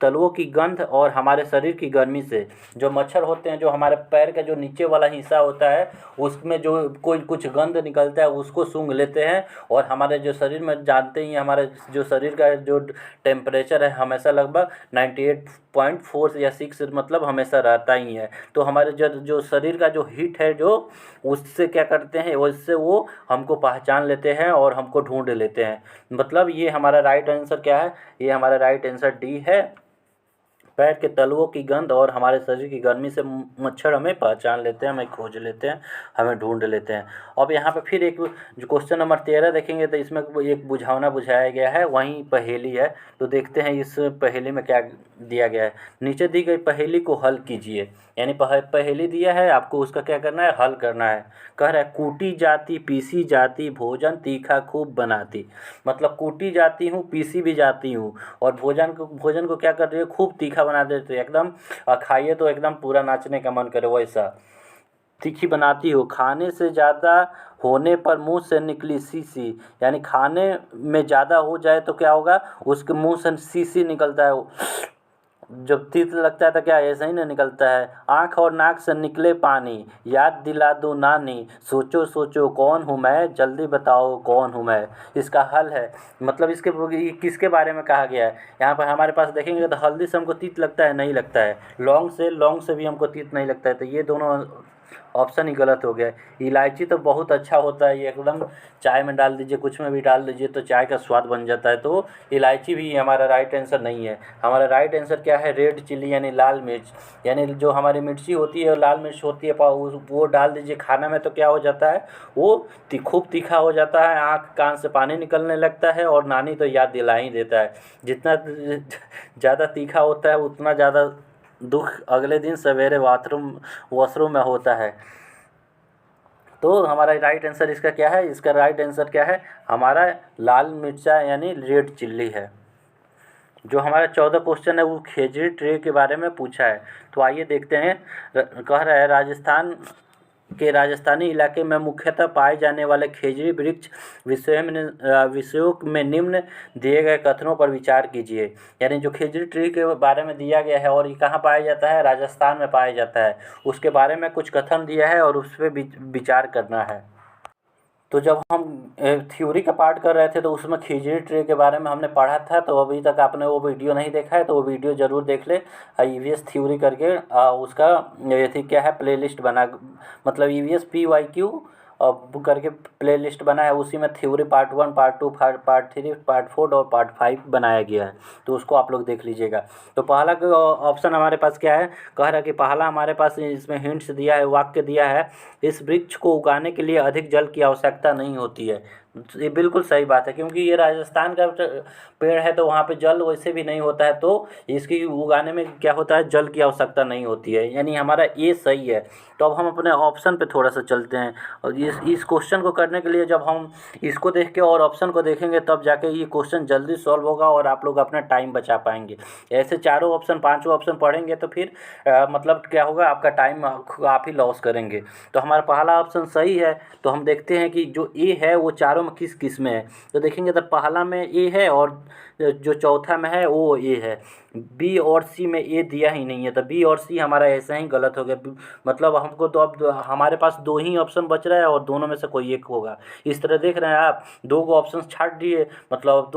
तलुओं की गंध और हमारे शरीर की गर्मी से। जो मच्छर होते हैं जो हमारे पैर का जो नीचे वाला हिस्सा होता है उसमें जो कोई कुछ गंध निकलता है उसको सूंघ लेते हैं, और हमारे जो शरीर में जानते ही हमारे जो शरीर का जो टेम्परेचर है हमेशा लगभग 98.4 या 6 मतलब हमेशा रहता ही है। तो हमारे जो शरीर का जो हीट है जो उससे क्या करते हैं उससे वो हमको पहचान लेते हैं और हमको ढूंढ लेते हैं। मतलब ये हमारा राइट आंसर क्या है? ये हमारा राइट आंसर डी है। पैर के तलुओं की गंध और हमारे शरीर की गर्मी से मच्छर हमें पहचान लेते हैं, हमें खोज लेते हैं, हमें ढूंढ लेते हैं। अब यहाँ पे फिर एक जो क्वेश्चन नंबर 13 देखेंगे तो इसमें एक बुझावना बुझाया गया है, वहीं पहेली है। तो देखते हैं इस पहेली में क्या दिया गया है। नीचे दी गई पहेली को हल कीजिए, यानी पहेली दिया है आपको उसका क्या करना है, हल करना है। कह रहा है कूटी जाती पीसी जाती भोजन तीखा खूब बनाती। मतलब कूटी जाती हूँ पीसी भी जाती हूँ और भोजन को क्या कर रही है, खूब तीखा बना देते एकदम, खाइए तो एकदम पूरा नाचने का मन करे वैसा तीखी बनाती हो। खाने से ज़्यादा होने पर मुंह से निकली सीसी, यानी खाने में ज़्यादा हो जाए तो क्या होगा, उसके मुंह से सीसी निकलता है। जब तीत लगता है तो क्या ऐसा ही नहीं निकलता है। आँख और नाक से निकले पानी, याद दिला दो नानी, सोचो सोचो कौन हूँ मैं, जल्दी बताओ कौन हूँ मैं। इसका हल है, मतलब ये किसके बारे में कहा गया है। यहाँ पर हमारे पास देखेंगे तो हल्दी से हमको तीत लगता है, नहीं लगता है। लौंग से भी हमको तीत नहीं लगता है, तो ये दोनों ऑप्शन ही गलत हो गया। इलायची तो बहुत अच्छा होता है, ये एकदम चाय में डाल दीजिए, कुछ में भी डाल दीजिए तो चाय का स्वाद बन जाता है। तो इलायची भी हमारा राइट आंसर नहीं है। हमारा राइट आंसर क्या है, रेड चिल्ली यानी लाल मिर्च, यानी जो हमारी मिर्ची होती है लाल मिर्च होती है वो डाल दीजिए खाना में तो क्या हो जाता है, वो खूब तीखा हो जाता है, आँख कान से पानी निकलने लगता है और नानी तो याद दिला ही देता है। जितना ज़्यादा तीखा होता है उतना ज़्यादा दुख अगले दिन सवेरे वॉशरूम में होता है। तो हमारा राइट आंसर इसका क्या है, इसका राइट आंसर क्या है, हमारा लाल मिर्चा यानी रेड चिल्ली है। जो हमारा 14 क्वेश्चन है वो खेजड़ी ट्रे के बारे में पूछा है। तो आइए देखते हैं। कह रहा है के राजस्थानी इलाके में मुख्यतः पाए जाने वाले खेजड़ी वृक्ष विषयों में निम्न दिए गए कथनों पर विचार कीजिए। यानी जो खेजड़ी ट्री के बारे में दिया गया है और ये कहाँ पाया जाता है, राजस्थान में पाया जाता है, उसके बारे में कुछ कथन दिया है और उस पर विचार करना है। तो जब हम थ्योरी का पार्ट कर रहे थे तो उसमें खिचड़ी ट्री के बारे में हमने पढ़ा था। तो अभी तक आपने वो वीडियो नहीं देखा है तो वो वीडियो ज़रूर देख ले। ईवीएस थ्योरी करके उसका ये थी क्या है प्लेलिस्ट बना, मतलब ईवीएस PYQ करके प्लेलिस्ट बना है। उसी में theory part 1, part 2, part 3, part 4 और पार्ट 5 बनाया गया है। तो उसको आप लोग देख लीजिएगा। तो पहला ऑप्शन हमारे पास क्या है, कह रहा है कि पहला हमारे पास इसमें हिंट्स दिया है, वाक्य दिया है, इस वृक्ष को उगाने के लिए अधिक जल की आवश्यकता नहीं होती है। ये बिल्कुल सही बात है, क्योंकि ये राजस्थान का पेड़ है तो वहाँ पे जल वैसे भी नहीं होता है, तो इसकी उगाने में क्या होता है, जल की आवश्यकता नहीं होती है। यानी हमारा ये सही है। तो अब हम अपने ऑप्शन पे थोड़ा सा चलते हैं और इस क्वेश्चन को करने के लिए जब हम इसको देख के और ऑप्शन को देखेंगे तब जाके ये क्वेश्चन जल्दी सॉल्व होगा और आप लोग अपना टाइम बचा पाएंगे। ऐसे चारों ऑप्शन, पांचों ऑप्शन पढ़ेंगे तो फिर मतलब क्या होगा, आपका टाइम आप ही लॉस करेंगे। तो हमारा पहला ऑप्शन सही है। तो हम देखते हैं कि जो ए है वो चारों में किस किस में है। तो देखेंगे तो पहला में ए है और जो चौथा में है वो ए है। बी और सी में ए दिया ही नहीं है, तो बी और सी हमारा ऐसा ही गलत हो गया। मतलब हमको तो अब हमारे पास दो ही ऑप्शन बच रहा है और दोनों में से कोई एक होगा। इस तरह देख रहे हैं आप, दो को ऑप्शन छाट दिए, मतलब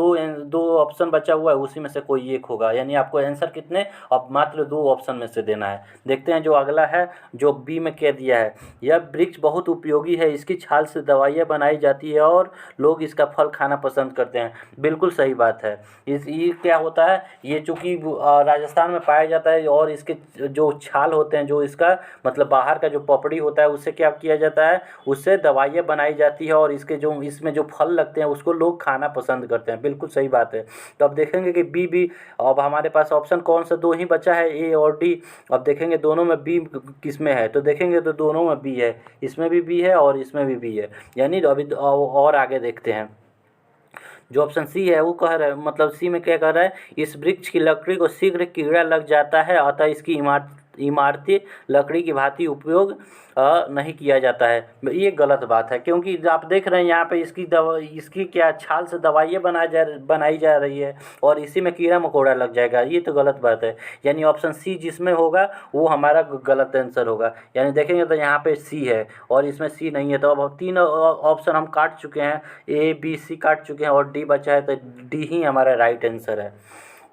दो ऑप्शन बचा हुआ है, उसी में से कोई एक होगा। यानी आपको आंसर कितने, अब मात्र दो ऑप्शन में से देना है। देखते हैं जो अगला है, जो बी में कह दिया है, यह वृक्ष बहुत उपयोगी है, इसकी छाल से दवाइयाँ बनाई जाती है और लोग इसका फल खाना पसंद करते हैं। बिल्कुल सही बात है। ये क्या होता है, ये चूँकि राजस्थान में पाया जाता है और इसके जो छाल होते हैं, जो इसका मतलब बाहर का जो पपड़ी होता है, उससे क्या किया जाता है, उससे दवाइयाँ बनाई जाती है और इसके जो इसमें जो फल लगते हैं उसको लोग खाना पसंद करते हैं। बिल्कुल सही बात है। तो अब देखेंगे कि बी अब हमारे पास ऑप्शन कौन सा, दो ही बचा है, ए और डी। अब देखेंगे दोनों में बी किस में है, तो देखेंगे तो दोनों में बी है, इसमें भी बी है और इसमें भी बी है। यानी अभी और आगे देखते हैं। जो ऑप्शन सी है वो कह रहा है, मतलब सी में क्या कह रहा है, इस वृक्ष की लकड़ी को शीघ्र कीड़ा लग जाता है, अतः इसकी इमारती लकड़ी की भांति उपयोग नहीं किया जाता है। ये गलत बात है, क्योंकि आप देख रहे हैं यहाँ पे इसकी क्या छाल से दवाइयाँ बनाई जा रही है और इसी में कीड़ा मकोड़ा लग जाएगा। ये तो गलत बात है। यानी ऑप्शन सी जिसमें होगा वो हमारा गलत आंसर होगा। यानी देखेंगे तो यहाँ पे सी है और इसमें सी नहीं है। तो अब तीन ऑप्शन हम काट चुके हैं, ए बी सी काट चुके हैं और डी बचा है, तो डी ही हमारा राइट आंसर है।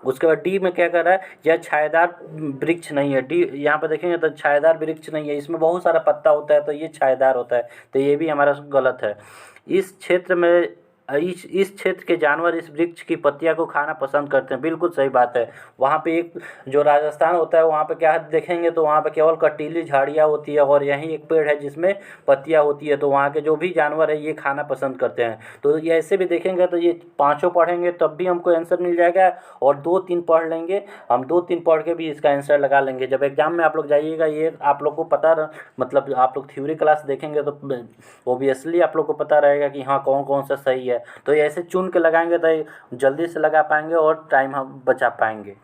उसके बाद डी में क्या कर रहा है, यह छायादार वृक्ष नहीं है। डी यहाँ पर देखेंगे तो छायादार वृक्ष नहीं है, इसमें बहुत सारा पत्ता होता है तो ये छायादार होता है, तो ये भी हमारा गलत है। इस क्षेत्र में इस क्षेत्र के जानवर इस वृक्ष की पत्तियां को खाना पसंद करते हैं। बिल्कुल सही बात है। वहाँ पे एक जो राजस्थान होता है वहाँ पे क्या देखेंगे तो वहाँ पे केवल कटीली झाड़ियाँ होती है और यहीं एक पेड़ है जिसमें पत्तियाँ होती है, तो वहाँ के जो भी जानवर है ये खाना पसंद करते हैं। तो ये ऐसे भी देखेंगे तो ये पाँचों पढ़ेंगे तब भी हमको आंसर मिल जाएगा, और 2-3 पढ़ लेंगे हम, 2-3 पढ़ के भी इसका आंसर लगा लेंगे। जब एग्जाम में आप लोग जाइएगा ये आप लोग को पता, मतलब आप लोग थ्योरी क्लास देखेंगे तो ओबियसली आप लोग को पता रहेगा कि हाँ कौन कौन सा सही है। तो ऐसे चुन के लगाएंगे तो जल्दी से लगा पाएंगे और टाइम हम बचा पाएंगे।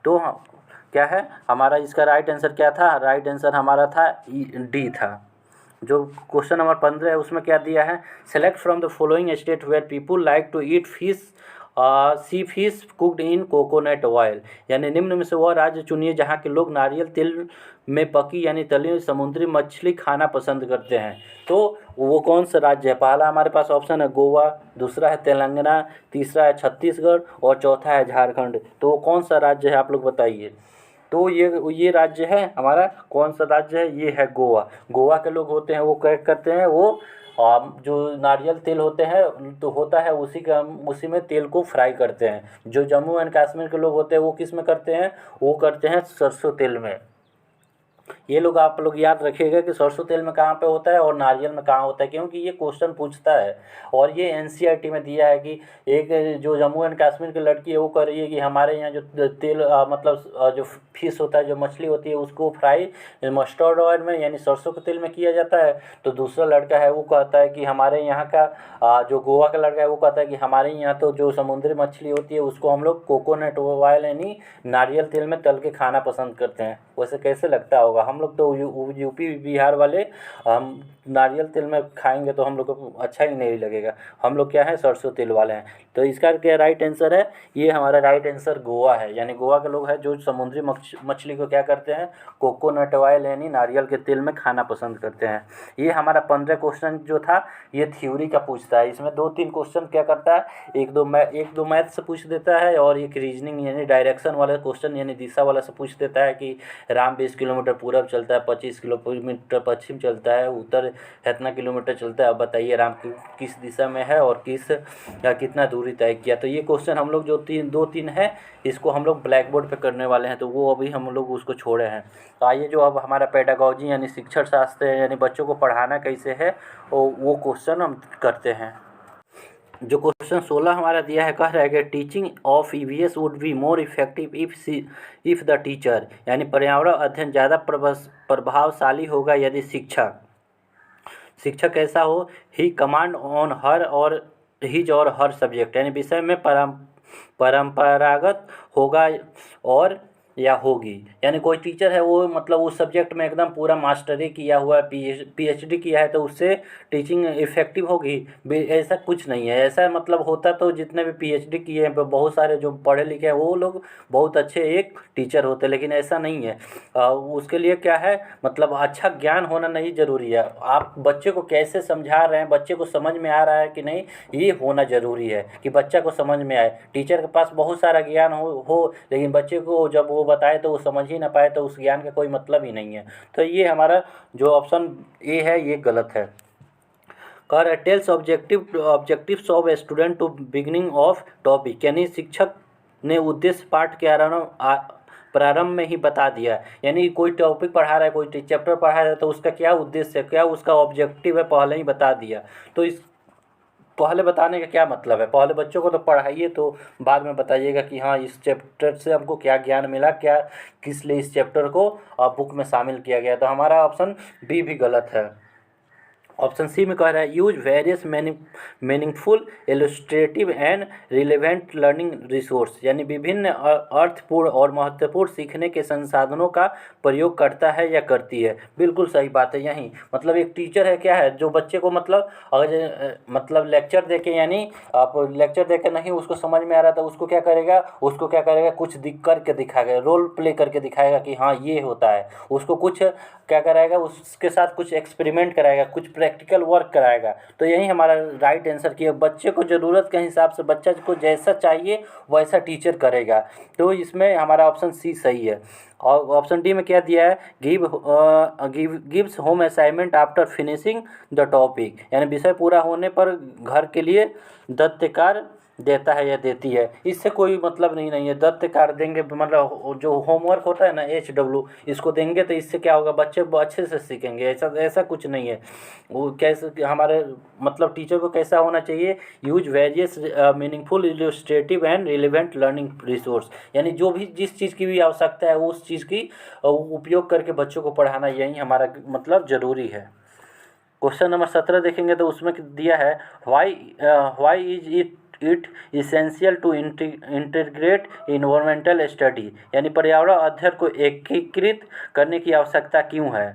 तो हम क्या है, हमारा इसका राइट आंसर क्या था, राइट आंसर हमारा था डी था। जो क्वेश्चन नंबर 15 है उसमें क्या दिया है, select from the following state where people like to eat fish sea fish cooked in coconut oil. यानी निम्न में से वह राज्य चुनिए जहाँ के लोग नारियल तेल में पकी यानी तली हुई समुद्री मछली खाना पसंद करते हैं। तो वो कौन सा राज्य है, पहला हमारे पास ऑप्शन है गोवा, दूसरा है तेलंगाना, तीसरा है छत्तीसगढ़ और चौथा है झारखंड। तो वो कौन सा राज्य है आप लोग बताइए। तो ये राज्य है हमारा, कौन सा राज्य है, ये है गोवा। गोवा के लोग होते हैं वो क्या करते हैं, वो जो नारियल तेल होते हैं तो होता है उसी में तेल को फ्राई करते हैं। जो जम्मू एंड कश्मीर के लोग होते हैं वो किस में करते हैं, वो करते हैं सरसों तेल में। ये लोग आप लोग याद रखिएगा कि सरसों तेल में कहाँ पे होता है और नारियल में कहाँ होता है, क्योंकि ये क्वेश्चन पूछता है। और ये एनसीईआरटी में दिया है कि एक जो जम्मू एंड कश्मीर की लड़की है वो कह रही है कि हमारे यहाँ जो तेल मतलब जो फिश होता है, जो मछली होती है, उसको फ्राई मस्टर्ड ऑयल में यानी सरसों के तेल में किया जाता है। तो दूसरा लड़का है वो कहता है कि हमारे यहाँ का जो गोवा का लड़का है वो कहता है कि हमारे यहाँ तो जो समुद्री मछली होती है उसको हम लोग कोकोनट ऑयल यानी नारियल तेल में तल के खाना पसंद करते हैं। वैसे कैसे लगता होगा, हम लोग तो यूपी बिहार वाले हम नारियल तेल में खाएंगे तो हम लोग को अच्छा ही नहीं लगेगा। हम लोग क्या है, सरसों तेल वाले हैं। तो इसका क्या राइट आंसर है, ये हमारा राइट आंसर गोवा है। यानी गोवा के लोग हैं जो समुद्री मछली को क्या करते हैं, कोकोनट ऑयल यानी नारियल के तेल में खाना पसंद करते हैं। ये हमारा 15 क्वेश्चन जो था ये थ्योरी का पूछता है। इसमें 2-3 क्वेश्चन क्या करता है, एक दो मैथ से पूछ देता है और एक रीजनिंग यानी डायरेक्शन वाला क्वेश्चन यानी दिशा वाला से पूछ देता है कि राम 20 किलोमीटर पूरब चलता है, 25 किलोमीटर पश्चिम चलता है, उत्तर इतना किलोमीटर चलता है, अब बताइए राम किस दिशा में है और कितना दूरी तय किया। तो ये क्वेश्चन हम लोग जो 2-3 है इसको हम लोग ब्लैक बोर्ड पर करने वाले हैं, तो वो अभी हम लोग उसको छोड़े हैं। तो आइए जो अब हमारा पेडागॉजी यानी शिक्षण शास्त्र है यानी बच्चों को पढ़ाना कैसे है वो क्वेश्चन हम करते हैं। जो क्वेश्चन 16 हमारा दिया है, कह रहा है कि teaching of EVS would be more effective if the teacher यानी पर्यावरण अध्ययन ज़्यादा प्रभावशाली होगा यदि शिक्षक ऐसा हो, ही कमांड ऑन हर और हिज और हर सब्जेक्ट यानी विषय में परंपरागत होगा और या होगी। यानी कोई टीचर है वो मतलब उस सब्जेक्ट में एकदम पूरा मास्टरी किया हुआ है, पीएचडी किया है, तो उससे टीचिंग इफेक्टिव होगी, ऐसा कुछ नहीं है। ऐसा मतलब होता तो जितने भी पीएचडी किए हैं बहुत सारे जो पढ़े लिखे हैं वो लोग बहुत अच्छे एक टीचर होते, लेकिन ऐसा नहीं है। उसके लिए क्या है, मतलब अच्छा ज्ञान होना नहीं ज़रूरी है। आप बच्चे को कैसे समझा रहे हैं, बच्चे को समझ में आ रहा है कि नहीं, ये होना ज़रूरी है कि बच्चा को समझ में आए। टीचर के पास बहुत सारा ज्ञान हो लेकिन बच्चे को जब वो बताए तो वो समझ ही ना पाए तो उस ज्ञान का कोई मतलब ही नहीं है। तो ये हमारा जो ऑप्शन ए है ये गलत है। कर tells objectives of a student to beginning of topic यानी शिक्षक ने उद्देश्य पाठ के प्रारंभ में ही बता दिया। यानी कोई टॉपिक पढ़ा रहा है, कोई चैप्टर पढ़ा रहा है तो उसका क्या उद्देश्य है, क्या उसका ऑब्जेक्टिव है, पहले ही बता दिया। तो इस पहले बताने का क्या मतलब है, पहले बच्चों को तो पढ़ाइए तो बाद में बताइएगा कि हाँ इस चैप्टर से हमको क्या ज्ञान मिला, क्या किस लिए इस चैप्टर को बुक में शामिल किया गया। तो हमारा ऑप्शन बी भी गलत है। ऑप्शन सी में कह रहा है use various meaningful illustrative and relevant learning resource यानी विभिन्न अर्थपूर्ण और महत्वपूर्ण सीखने के संसाधनों का प्रयोग करता है या करती है। बिल्कुल सही बात है। यहीं मतलब एक टीचर है क्या है जो बच्चे को मतलब अगर मतलब लेक्चर देके यानी आप लेक्चर देके नहीं उसको समझ में आ रहा तो उसको क्या करेगा कुछ दिख करके दिखाएगा, रोल प्ले करके दिखाएगा कि हाँ ये होता है। उसको कुछ क्या कराएगा, उसके साथ कुछ एक्सपेरिमेंट कराएगा, कुछ प्रैक्टिकल वर्क कराएगा। तो यही हमारा राइट आंसर किया। बच्चे को ज़रूरत के हिसाब से बच्चा को जैसा चाहिए वैसा टीचर करेगा। तो इसमें हमारा ऑप्शन सी सही है। और ऑप्शन डी में क्या दिया है, gives home assignment after finishing the topic यानी विषय पूरा होने पर घर के लिए दत्त कार्य देता है या देती है। इससे कोई मतलब नहीं है। दत्त कार्य देंगे मतलब जो होमवर्क होता है ना HW इसको देंगे तो इससे क्या होगा, बच्चे अच्छे से सीखेंगे, ऐसा कुछ नहीं है। वो कैसे हमारे मतलब टीचर को कैसा होना चाहिए, use various meaningful illustrative and relevant learning resource यानी जो भी जिस चीज़ की भी आवश्यकता है उस चीज़ की उपयोग करके बच्चों को पढ़ाना, यही हमारा मतलब ज़रूरी है। क्वेश्चन नंबर 17 देखेंगे तो उसमें दिया है why is it essential to integrate environmental study यानी पर्यावरण अध्ययन को एकीकृत करने की आवश्यकता क्यों है।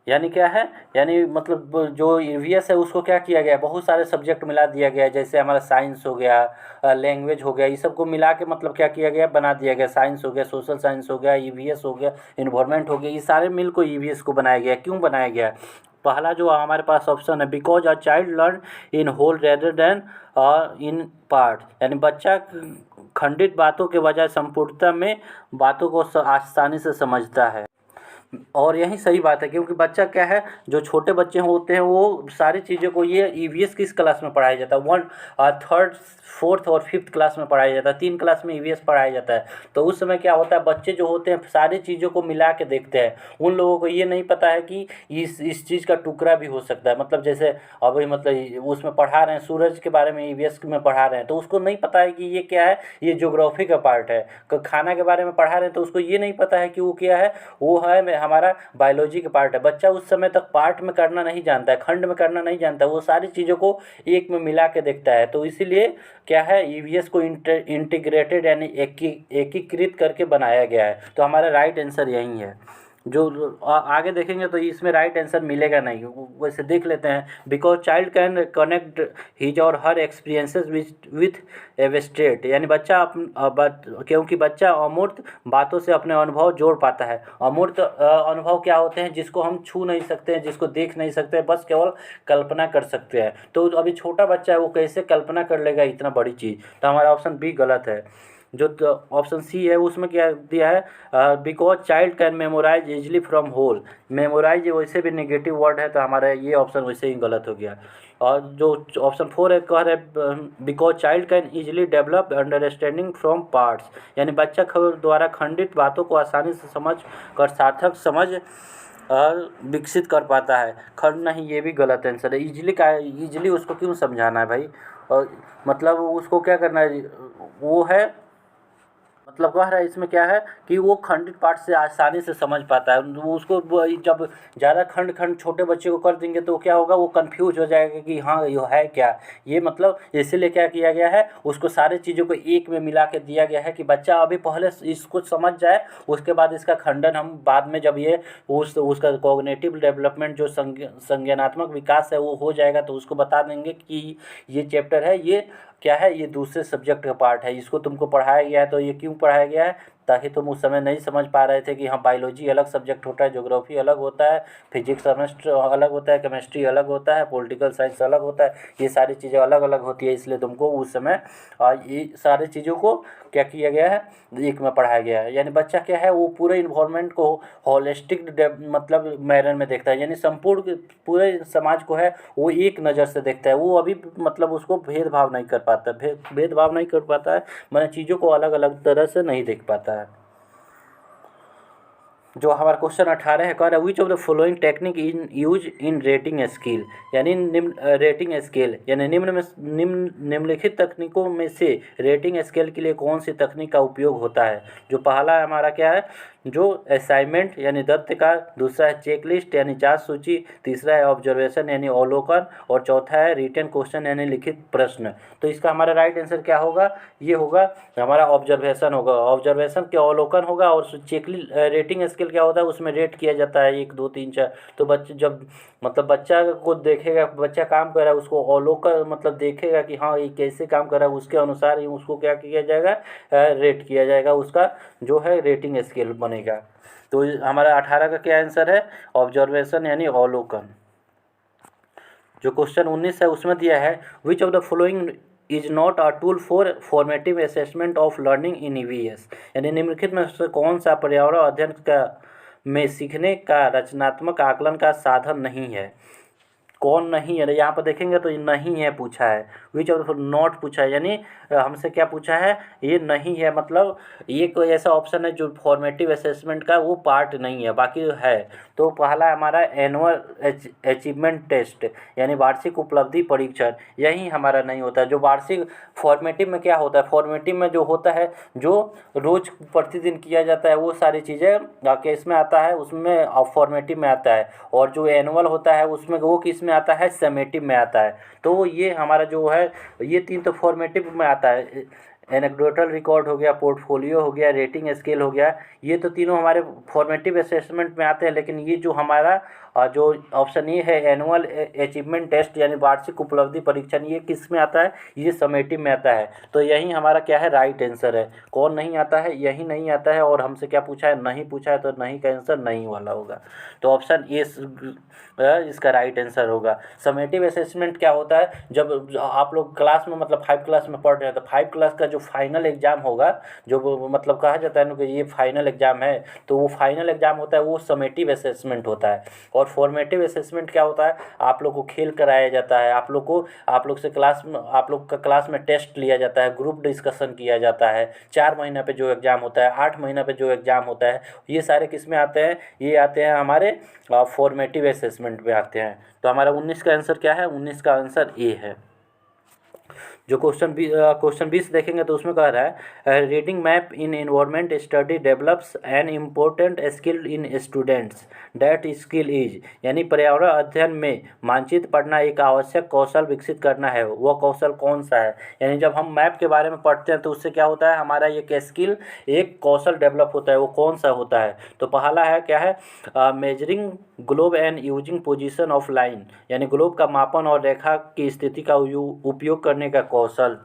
यानी क्या है, यानी मतलब जो ईवीएस है उसको क्या किया गया है, बहुत सारे सब्जेक्ट मिला दिया गया है। जैसे हमारा साइंस हो गया, लैंग्वेज हो गया, ये सब को मिला के मतलब क्या किया गया, बना दिया गया। साइंस हो गया, सोशल साइंस हो गया, ईवीएस हो गया, इन्वायरमेंट हो गया, ये सारे मिल को ईवीएस को बनाया गया। क्यों बनाया गया है? पहला जो हमारे पास ऑप्शन है, because a child learn in whole rather than in part यानी बच्चा खंडित बातों के बजाय संपूर्णता में बातों को आसानी से समझता है। और यही सही बात है क्योंकि बच्चा क्या है, जो छोटे बच्चे होते हैं वो सारी चीज़ों को ये ईवीएस किस क्लास में पढ़ाया जाता है, 3rd 4th और 5th क्लास में पढ़ाया जाता है। 3 क्लास में ईवीएस पढ़ाया जाता है। तो उस समय क्या होता है, बच्चे जो होते हैं सारी चीज़ों को मिला के देखते हैं। उन लोगों को ये नहीं पता है कि इस चीज़ का टुकड़ा भी हो सकता है। मतलब जैसे अभी मतलब उसमें पढ़ा रहे हैं सूरज के बारे में, ईवीएस में पढ़ा रहे हैं तो उसको नहीं पता है कि ये क्या है, ये ज्योग्राफी का पार्ट है। खाना के बारे में पढ़ा रहे हैं तो उसको ये नहीं पता है कि वो क्या है, वो है हमारा बायोलॉजी का पार्ट है। बच्चा उस समय तक पार्ट में करना नहीं जानता है, खंड में करना नहीं जानता है, वो सारी चीज़ों को एक में मिला के देखता है। तो इसीलिए क्या है, ईवीएस को इंटीग्रेटेड यानी एकीकृत करके बनाया गया है। तो हमारा राइट आंसर यही है। जो आगे देखेंगे तो इसमें राइट आंसर मिलेगा नहीं, वैसे देख लेते हैं। Because child can connect his और हर एक्सपीरियंसेस विथ एवेस्टेट, यानी बच्चा क्योंकि बच्चा अमूर्त बातों से अपने अनुभव जोड़ पाता है। अमूर्त अनुभव क्या होते हैं? जिसको हम छू नहीं सकते हैं, जिसको देख नहीं सकते, बस केवल कल्पना कर सकते हैं। तो अभी छोटा बच्चा है, वो कैसे कल्पना कर लेगा इतना बड़ी चीज़? तो हमारा ऑप्शन बी गलत है। जो ऑप्शन सी है उसमें क्या दिया है, because child can memorise easily from whole. Memorise वैसे भी नेगेटिव वर्ड है, तो हमारा ये ऑप्शन वैसे ही गलत हो गया। और जो ऑप्शन 4 है, कह रहे because child can easily develop understanding from parts, यानी बच्चा द्वारा खंडित बातों को आसानी से समझ कर सार्थक समझ और विकसित कर पाता है। खंड नहीं, ये भी गलत आंसर है। इजली उसको क्यों समझाना है भाई? और मतलब उसको क्या करना है, वो है मतलब कह रहा है इसमें क्या है कि वो खंडित पाठ से आसानी से समझ पाता है। वो उसको जब ज़्यादा खंड खंड छोटे बच्चे को कर देंगे तो क्या होगा, वो कंफ्यूज हो जाएगा कि हाँ ये है क्या। ये मतलब इसीलिए क्या किया गया है, उसको सारी चीज़ों को एक में मिला के दिया गया है कि बच्चा अभी पहले इसको समझ जाए, उसके बाद इसका खंडन हम बाद में जब ये उसका कॉग्निटिव डेवलपमेंट जो संज्ञानात्मक विकास है वो हो जाएगा तो उसको बता देंगे कि ये चैप्टर है, ये क्या है, ये दूसरे सब्जेक्ट का पार्ट है, इसको तुमको पढ़ाया गया है। तो ये क्यों पढ़ाया गया है? ताकि तुम उस समय नहीं समझ पा रहे थे कि हाँ बायोलॉजी अलग सब्जेक्ट होता है, ज्योग्राफी अलग होता है, फिजिक्स अलग होता है, केमिस्ट्री अलग होता है, पॉलिटिकल साइंस अलग होता है, ये सारी चीज़ें अलग अलग होती है। इसलिए तुमको उस समय ये सारी चीज़ों को क्या किया गया है, एक में पढ़ाया गया है। यानी बच्चा क्या है, वो पूरे इन्वायरमेंट को होलिस्टिक मतलब मैनर में देखता है, यानी संपूर्ण पूरे समाज को है वो एक नज़र से देखता है। वो अभी मतलब उसको भेदभाव नहीं कर पाता, भेदभाव नहीं कर पाता है, मैंने चीज़ों को अलग अलग तरह से नहीं देख पाता है। जो हमारा क्वेश्चन 18 है, कह रहा है which of the following technique in use in rating scale, यानी निम्न रेटिंग स्केल यानी निम्नलिखित तकनीकों में से रेटिंग स्केल के लिए कौन सी तकनीक का उपयोग होता है? जो पहला है हमारा क्या है, जो असाइनमेंट यानी दत्तकार, दूसरा है चेकलिस्ट यानी जांच सूची, तीसरा है ऑब्जर्वेशन यानी अवलोकन, और चौथा है रिटन क्वेश्चन यानी लिखित प्रश्न। तो इसका हमारा राइट आंसर क्या होगा? ये होगा हमारा ऑब्जर्वेशन होगा। ऑब्जर्वेशन के अवलोकन होगा। और चेकलिस्ट रेटिंग स्केल क्या होता है, उसमें रेट किया जाता है 1 2 3 4। तो बच्चे जब मतलब बच्चा को देखेगा, बच्चा काम कर रहा है, उसको अवलोकन मतलब देखेगा कि हाँ ये कैसे काम कर रहा है, उसके अनुसार ही उसको क्या किया जाएगा, रेट किया जाएगा, उसका जो है रेटिंग स्केल बनेगा। तो हमारा 18 का क्या आंसर है? ऑब्जर्वेशन यानी अवलोकन। जो क्वेश्चन 19 है उसमें दिया है which of the following is not a tool for formative assessment of learning in EVS, यानी निम्नलिखित में से कौन सा पर्यावरण अध्ययन का में सीखने का रचनात्मक आकलन का साधन नहीं है? कौन नहीं है? यहाँ पर देखेंगे तो ये नहीं है पूछा है, विच ऑफ द नॉट पूछा है, यानी हमसे क्या पूछा है, ये नहीं है। मतलब ये कोई ऐसा ऑप्शन है जो फॉर्मेटिव असेसमेंट का वो पार्ट नहीं है, बाकी है। तो पहला हमारा एनुअल अचीवमेंट टेस्ट यानी वार्षिक उपलब्धि परीक्षण, यही हमारा नहीं होता। जो वार्षिक फॉर्मेटिव में क्या होता है, फॉर्मेटिव में जो होता है जो रोज प्रतिदिन किया जाता है वो सारी चीज़ें केस में आता है, उसमें फॉर्मेटिव में आता है। और जो एनुअल होता है उसमें वो किस में आता है, समेटिव में आता है। तो ये हमारा जो है ये 3 तो फॉर्मेटिव में आता है। एनेक्डोटल रिकॉर्ड हो गया, पोर्टफोलियो हो गया, रेटिंग स्केल हो गया, ये तो तीनों हमारे फॉर्मेटिव असेसमेंट में आते हैं। लेकिन ये जो हमारा जो ऑप्शन ये है एनुअल अचीवमेंट टेस्ट यानी वार्षिक उपलब्धि परीक्षण, ये किस में आता है, ये समेटिव में आता है। तो यही हमारा क्या है, राइट आंसर है। कौन नहीं आता है, यही नहीं आता है। और हमसे क्या पूछा है, नहीं पूछा है, तो नहीं का आंसर नहीं वाला होगा। तो ऑप्शन ए इसका राइट आंसर होगा। समेटिव असेसमेंट क्या होता है, जब आप लोग क्लास में मतलब 5 क्लास में पढ़ रहे हैं तो 5 क्लास का जो फाइनल एग्ज़ाम होगा, जो मतलब कहा जाता है ना कि ये फाइनल एग्ज़ाम है, तो वो फाइनल एग्ज़ाम होता है वो समेटिव असेसमेंट होता है। और फॉर्मेटिव असेसमेंट क्या होता है, आप लोग को खेल कराया जाता है, आप लोग से क्लास में आप लोग का क्लास में टेस्ट लिया जाता है, ग्रुप डिस्कशन किया जाता है। 4 महीना पे जो एग्ज़ाम होता है, 8 महीना पे जो एग्ज़ाम होता है, ये सारे किस में आते हैं, ये आते हैं हमारे फॉर्मेटिव असेसमेंट में आते हैं। तो हमारा 19 का आंसर क्या है, 19 का आंसर ए है। जो क्वेश्चन 20 देखेंगे तो उसमें कह रहा है reading map in environment study develops an important skill in students. That skill is, यानी पर्यावरण अध्ययन में मानचित्र पढ़ना एक आवश्यक कौशल विकसित करना है। वह कौशल कौन सा है? यानी जब हम मैप के बारे में पढ़ते हैं तो उससे क्या होता है, हमारा एक स्किल, एक कौशल डेवलप होता है। वो कौन सा होता है? तो पहला है क्या है, measuring globe and using position of line, यानी ग्लोब का मापन और रेखा की स्थिति का उपयोग करने का कौशल।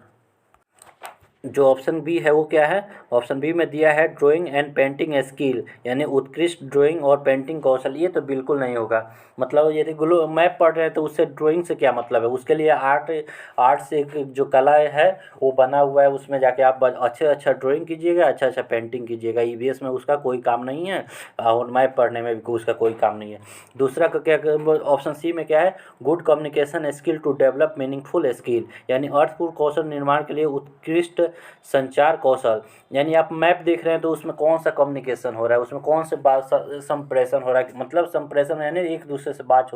जो ऑप्शन बी है वो क्या है, ऑप्शन बी में दिया है ड्राइंग एंड पेंटिंग स्किल, यानी उत्कृष्ट ड्राइंग और पेंटिंग कौशल। ये तो बिल्कुल नहीं होगा। मतलब यदि ग्लो मैप पढ़ रहे हैं तो उससे ड्राइंग से क्या मतलब है? उसके लिए आर्ट से एक जो कला है वो बना हुआ है, उसमें जाके आप अच्छा ड्राइंग कीजिएगा, अच्छा पेंटिंग कीजिएगा। ईवीएस में उसका कोई काम नहीं है और मैप पढ़ने में भी उसका कोई काम नहीं है। दूसरा का क्या, ऑप्शन सी में क्या है, good communication skill to develop meaningful skill, यानी अर्थपूर्ण कौशल निर्माण के लिए उत्कृष्ट संचार कौशल। यानी आप मैप देख रहे हैं तो उसमें कौन सा कम्युनिकेशन हो रहा है, उसमें कौन से बात संप्रेषण हो रहा है, मतलब संप्रेषण यानी एक दूसरे से बात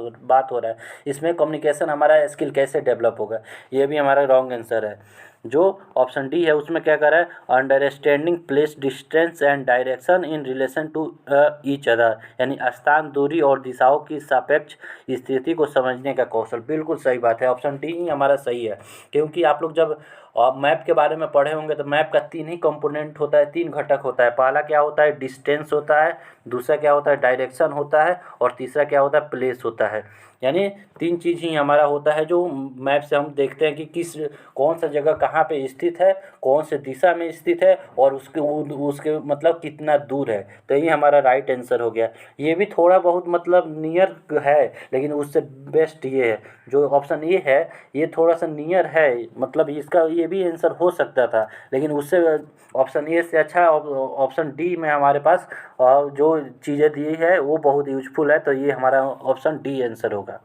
हो रहा है। इसमें कम्युनिकेशन हमारा स्किल कैसे डेवलप होगा? ये भी हमारा रॉन्ग आंसर है। जो ऑप्शन डी है उसमें क्या कर रहा है, understanding place distance and direction in relation to each other, यानी स्थान, दूरी और दिशाओं की सापेक्ष स्थिति को समझने का कौशल। बिल्कुल सही बात है, ऑप्शन डी ही हमारा सही है। क्योंकि आप लोग जब मैप के बारे में पढ़े होंगे तो मैप का 3 ही कंपोनेंट होता है, 3 घटक होता है। पहला क्या होता है, डिस्टेंस होता है, दूसरा क्या होता है, डायरेक्शन होता है, और तीसरा क्या होता है, प्लेस होता है। यानी 3 चीज़ ही हमारा होता है जो मैप से हम देखते हैं कि कौन सा जगह कहाँ पे स्थित है, कौन से दिशा में स्थित है, और उसके मतलब कितना दूर है। तो ये हमारा राइट आंसर हो गया। ये भी थोड़ा बहुत मतलब नियर है, लेकिन उससे बेस्ट ये है जो ऑप्शन ए है, ये थोड़ा सा नियर है, मतलब इसका ये भी आंसर हो सकता था, लेकिन उससे ऑप्शन ए से अच्छा ऑप्शन डी में हमारे पास जो चीज़ें दी है वो बहुत यूजफुल है। तो ये हमारा ऑप्शन डी आंसर होगा।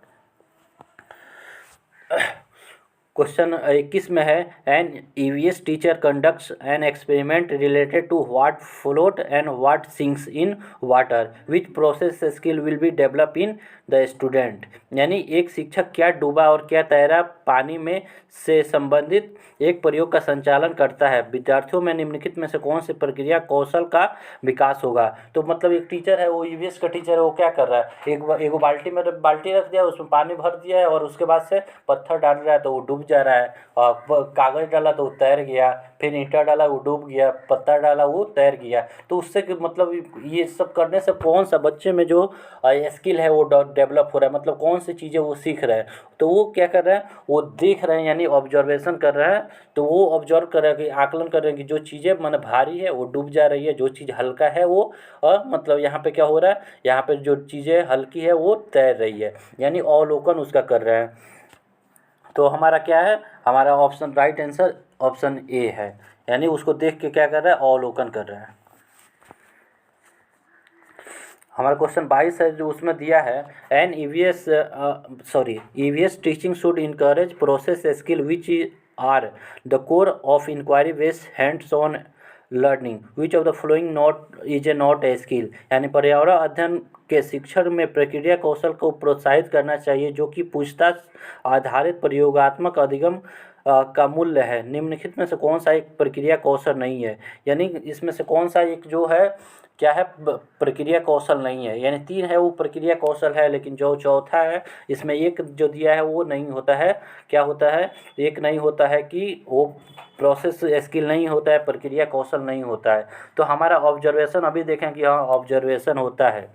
क्वेश्चन 21 में है, an EVS teacher conducts an experiment related to what float and what sinks in water, which process skill will be develop in the student. यानी एक शिक्षक क्या डूबा और क्या तैरा पानी में से संबंधित एक प्रयोग का संचालन करता है, विद्यार्थियों में निम्नलिखित में से कौन सी प्रक्रिया कौशल का विकास होगा। तो मतलब एक टीचर है, वो ईवीएस का टीचर है, वो क्या कर रहा है, एक बाल्टी में बाल्टी रख दिया, उसमें पानी भर दिया है, और उसके बाद से पत्थर डाल रहा है तो वो डूब जा रहा है, और कागज़ डाला तो वो तैर गया, फिर ईंटा डाला वो डूब गया, पत्थर डाला वो तैर गया। तो उससे मतलब ये सब करने से कौन सा बच्चे में जो स्किल है वो डेवलप हो रहा है, मतलब कौन सी चीज़ें वो सीख रहे हैं। तो वो क्या कर रहे हैं, वो देख रहे हैं, यानी ऑब्जर्वेशन कर रहे हैं। तो वो ऑब्जर्व कर रहे हैं कि आकलन कर रहे हैं कि जो चीज़ें मन भारी है वो डूब जा रही है, जो चीज़ हल्का है वो मतलब यहाँ पे क्या हो रहा है, यहाँ पे जो चीज़ें हल्की है वो तैर रही है, यानी अवलोकन उसका कर रहे हैं। तो हमारा क्या है, हमारा option right answer option A है, यानी उसको देख के क्या कर रहा है, अवलोकन कर रहा है। हमारा क्वेश्चन 22 है जो उसमें दिया है, an EVS teaching should encourage process skill which are the core of inquiry based hands on learning, which of the following not is a not a skill. यानी पर्यावरण अध्ययन के शिक्षण में प्रक्रिया कौशल को प्रोत्साहित करना चाहिए जो कि पूछताछ आधारित प्रयोगात्मक अधिगम का मूल्य है। निम्नलिखित में से कौन सा एक प्रक्रिया कौशल नहीं है, यानी इसमें से कौन सा एक जो है क्या है, प्रक्रिया कौशल नहीं है। यानी 3 है वो प्रक्रिया कौशल है, लेकिन जो चौथा है इसमें एक जो दिया है वो नहीं होता है। क्या होता है, एक नहीं होता है कि वो प्रोसेस स्किल नहीं होता है, प्रक्रिया कौशल नहीं होता है। तो हमारा ऑब्जर्वेशन अभी देखें कि हाँ ऑब्जर्वेशन होता है,